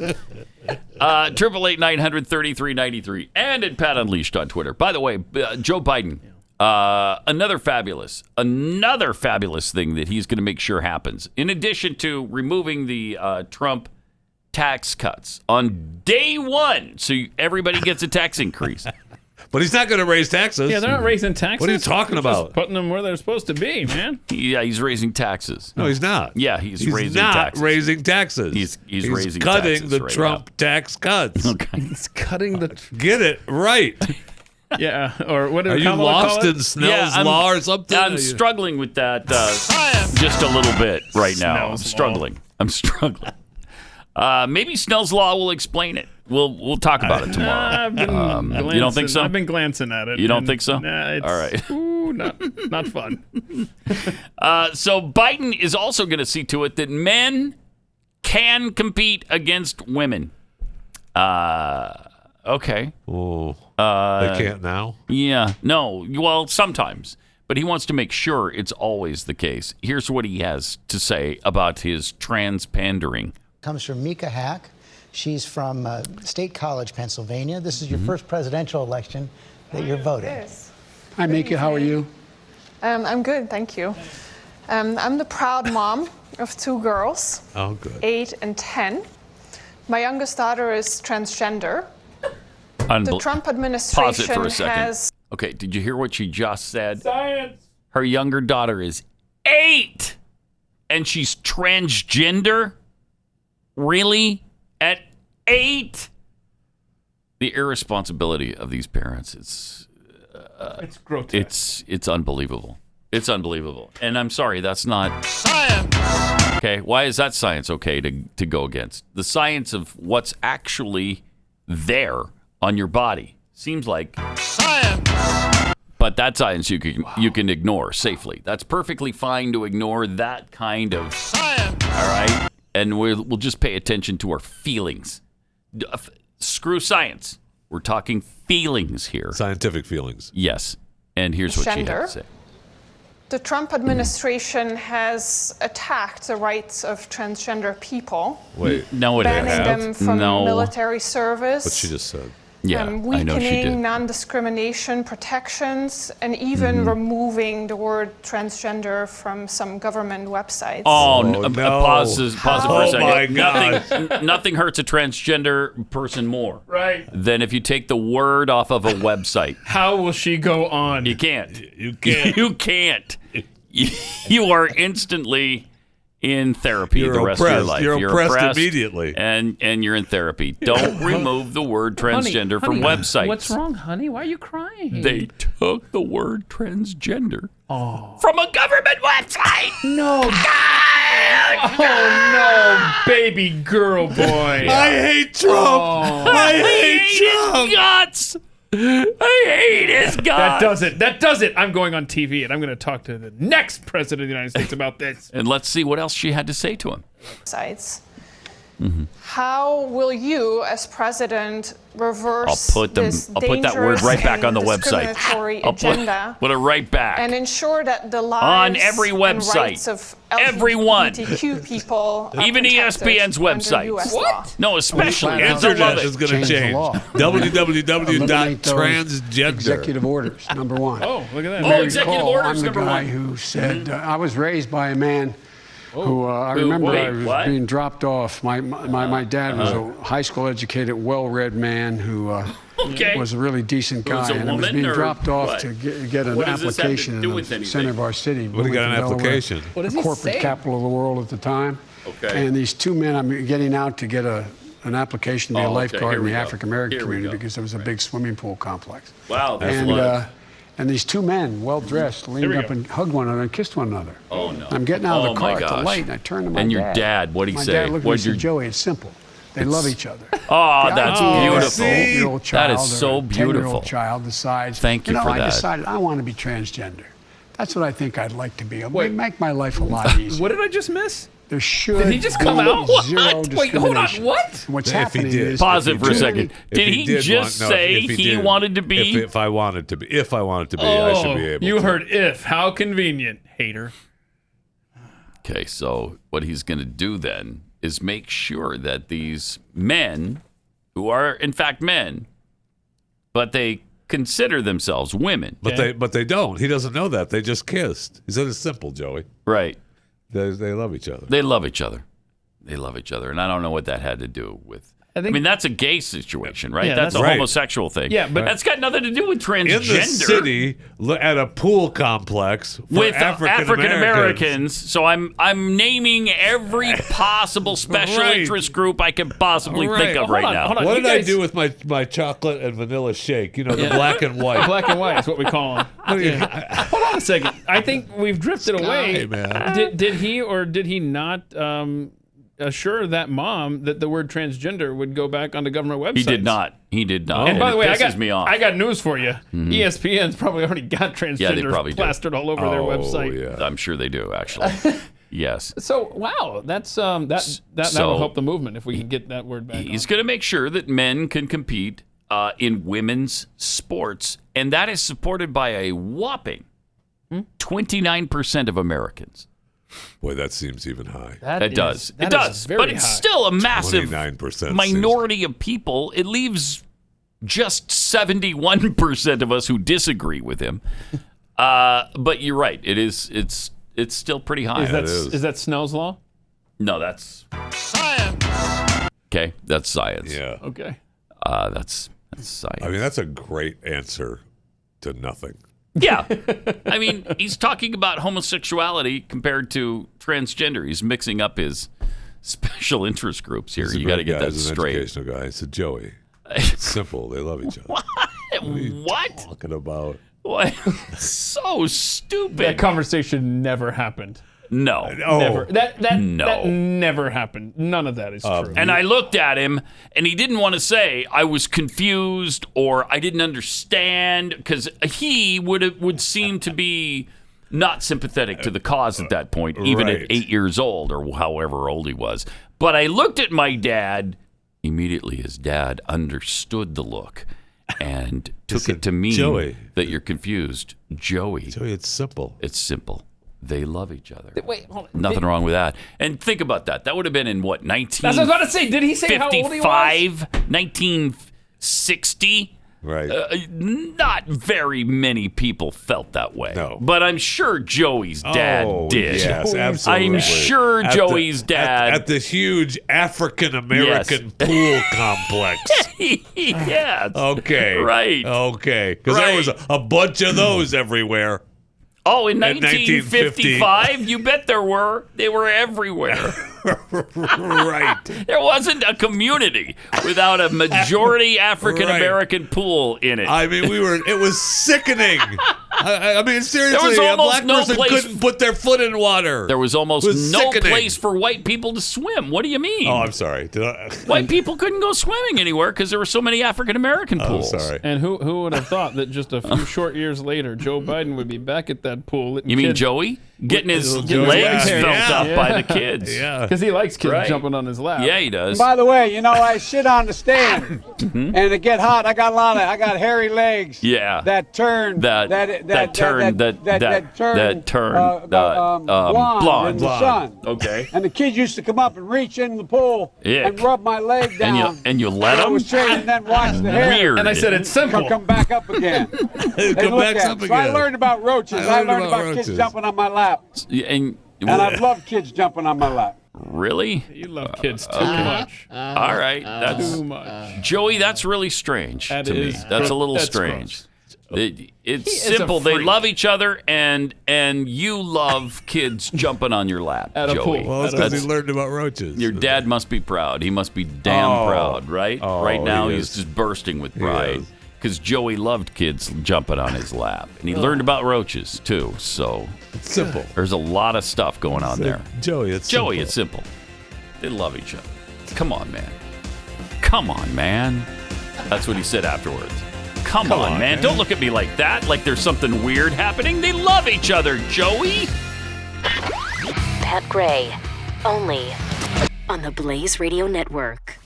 888-900-3393 and at Pat Unleashed on Twitter. By the way, Joe Biden, another fabulous thing that he's going to make sure happens. In addition to removing the Trump tax cuts on day one, so everybody gets a tax increase. But he's not going to raise taxes. Yeah, they're not raising taxes. What are you talking They're just about? putting them where they're supposed to be, man. Yeah, he's raising taxes. No, he's not. Yeah, he's raising not taxes. raising taxes. He's raising cutting taxes the right Trump tax cuts. Okay. He's cutting the. Get it right. Yeah, or what did Are you Kamala lost call it? in Snell's law or something? I'm struggling with that just a little bit right now. Snell's I'm struggling. Maybe Snell's law will explain it. We'll talk about it tomorrow. I've been you don't think so? I've been glancing at it. You don't and, think so? Nah, it's, All right. Ooh, not fun. So Biden is also going to see to it that men can compete against women. Okay. Oh, they can't now? Yeah. No. Well, sometimes. But he wants to make sure it's always the case. Here's what he has to say about his trans pandering. Comes from Mika Hack. She's from State College, Pennsylvania. This is your first presidential election that you're voting. Hi, Mika. How are you? I'm good, thank you. I'm the proud mom of 2 girls, Oh, good. 8 and 10. My youngest daughter is transgender. The Trump administration Pause it for a second. has... Okay, did you hear what she just said? Science. Her younger daughter is 8, and she's transgender? Really? At 8? The irresponsibility of these parents is... it's grotesque. It's unbelievable. It's unbelievable. And I'm sorry, that's not... Science! Okay, why is that science okay to go against? The science of what's actually there on your body. Seems like... Science! But that science you can ignore safely. That's perfectly fine to ignore that kind of... Science! All right? And we'll just pay attention to our feelings. Screw science. We're talking feelings here. Scientific feelings. Yes. And here's what she had to say. The Trump administration has attacked the rights of transgender people. Wait. No, it banning hasn't. them from military service. What she just said. Yeah, I know she did. Weakening non-discrimination protections, and even removing the word transgender from some government websites. Oh, no. Pause it for a second. My God. Nothing hurts a transgender person more than if you take the word off of a website. How will she go on? You can't. You can't. You can't. You are instantly in therapy the rest of your life. You're oppressed immediately. And you're in therapy. Don't remove the word transgender from websites. What's wrong, honey? Why are you crying? They took the word transgender from a government website. No. Oh, no, baby girl boy. I hate Trump. I hate Trump. His guts. I hate his guts. That does it. I'm going on TV and I'm going to talk to the next president of the United States about this. And let's see what else she had to say to him. Websites. How will you, as president, reverse I'll put that word right back on the website. Agenda put it right back. And ensure that the lives on every website, and rights of LGBTQ people are even ESPN's website. What? No, especially internet is going to change. www.transgender. Executive orders, number 1. Oh, look at that. Mary executive Cole, orders, I'm the number guy 1. who said, I was raised by a man who I remember I was being dropped off. My dad was a high school educated, well-read man who was a really decent guy, and I was being dropped off to get an application in the center of our city. What do you got an application? What does the corporate capital of the world at the time. Okay. And these 2 men, I'm getting out to get an application to be a lifeguard in the African American community because there was a big swimming pool complex. Wow, that's and these 2 men, well-dressed, leaned up and hugged one another and kissed one another. Oh, no. I'm getting out of the car at the light, and I turned to my dad. And your dad, what'd he say? My dad looked at me and said, Joey, it's simple. They love each other. Oh, that's beautiful. That is so beautiful. 10-year-old child decides, Thank you for I that. decided I want to be transgender. That's what I think I'd like to be. It'll make my life a lot easier. What did I just miss? There should Did he just come be out? zero Wait, hold on. discrimination. What? What's happening is... Pause it for a second. Did he just say he wanted to be? If I wanted to be, I should be able to. You heard if. How convenient, hater. Okay, so what he's going to do then is make sure that these men, who are in fact men, but they consider themselves women. But they don't. He doesn't know that. They just kissed. He said it's simple, Joey. Right. They love each other. They love each other. They love each other. And I don't know what that had to do with I mean, that's a gay situation, right? Yeah, that's a right. homosexual thing. Yeah, but that's got nothing to do with transgender. In the city, at a pool complex for with African Americans. So I'm naming every possible special interest group I can possibly think of right now. What did I do with my chocolate and vanilla shake? You know, the black and white. Black and white is what we call them. Hold on a second. I think we've drifted away. Man. Did he or did he not assure that mom that the word transgender would go back on the government website? He did not. He did not. And by the way, I got news for you. ESPN's probably already got transgender plastered all over their website. Yeah. I'm sure they do, actually. Yes. So wow, that will help the movement if we can get that word back. He's going to make sure that men can compete in women's sports, and that is supported by a whopping 29% of Americans. Boy, that seems even high. It does. But it's still a massive 29% minority of people. It leaves just 71% of us who disagree with him. But you're right. It's still pretty high. Is that Snell's law? No, that's science. Okay, that's science. Yeah. Okay. That's science. I mean, that's a great answer to nothing. Yeah. I mean, he's talking about homosexuality compared to transgender. He's mixing up his special interest groups here. You got to get that straight. He's an educational guy. It's a Joey. It's simple. They love each other. What? What? Talking about? What? So stupid. That conversation never happened. No. Never. That No. never happened. None of that is true. And I looked at him, and he didn't want to say I was confused or I didn't understand, because he would seem to be not sympathetic to the cause at that point, even at 8 years old or however old he was. But I looked at my dad. Immediately, his dad understood the look and took it to mean Joey, that you're confused. Joey, it's simple. It's simple. They love each other. Wait, hold on. Nothing wrong with that. And think about that. That would have been in what, 1955? That's what I was about to say. Did he say how old he was? 1960? Right. Not very many people felt that way. No. But I'm sure Joey's dad did. Yes, absolutely. I'm sure Joey's dad. At the huge African-American pool complex. Yes. Okay. Right. Okay. Because there was a bunch of those everywhere. Oh, in 1955? You bet there were. They were everywhere. Right. There wasn't a community without a majority African-American pool in it. I mean, it was sickening. I mean, seriously, there was a black person couldn't put their foot in water. There was almost no place for white people to swim. What do you mean? Oh, I'm sorry. White people couldn't go swimming anywhere because there were so many African-American pools. I'm sorry. And who would have thought that just a few short years later, Joe Biden would be back at that pool? You mean Joey? Getting his legs felt up by the kids. Yeah. Because he likes kids jumping on his lap. Yeah, he does. By the way, I sit on the stand, and it get hot. I got hairy legs. Yeah. That turn. That turn blonde in the sun. Okay. And the kids used to come up and reach in the pool and rub my leg down. And you let them? I was straight and then watch the hair. Weird. And I said it's simple. Come back up again. Come back up again. So I learned about roaches. I learned about kids jumping on my lap. And I've loved kids jumping on my lap. Really? You love kids too much. All right. That's too much. Joey, that's really strange to me. That's a little strange. It's simple. They love each other, and you love kids jumping on your lap, at a Joey. pool. Well, it's because he learned about roaches. Your dad must be proud. He must be damn proud, right? Right now, he's just bursting with pride. Because Joey loved kids jumping on his lap. And he learned about roaches, too. So it's simple. There's a lot of stuff going on there. Joey, it's simple. They love each other. Come on, man. Come on, man. That's what he said afterwards. Come on, man. Don't look at me like that, like there's something weird happening. They love each other, Joey. Pat Gray, only on the Blaze Radio Network.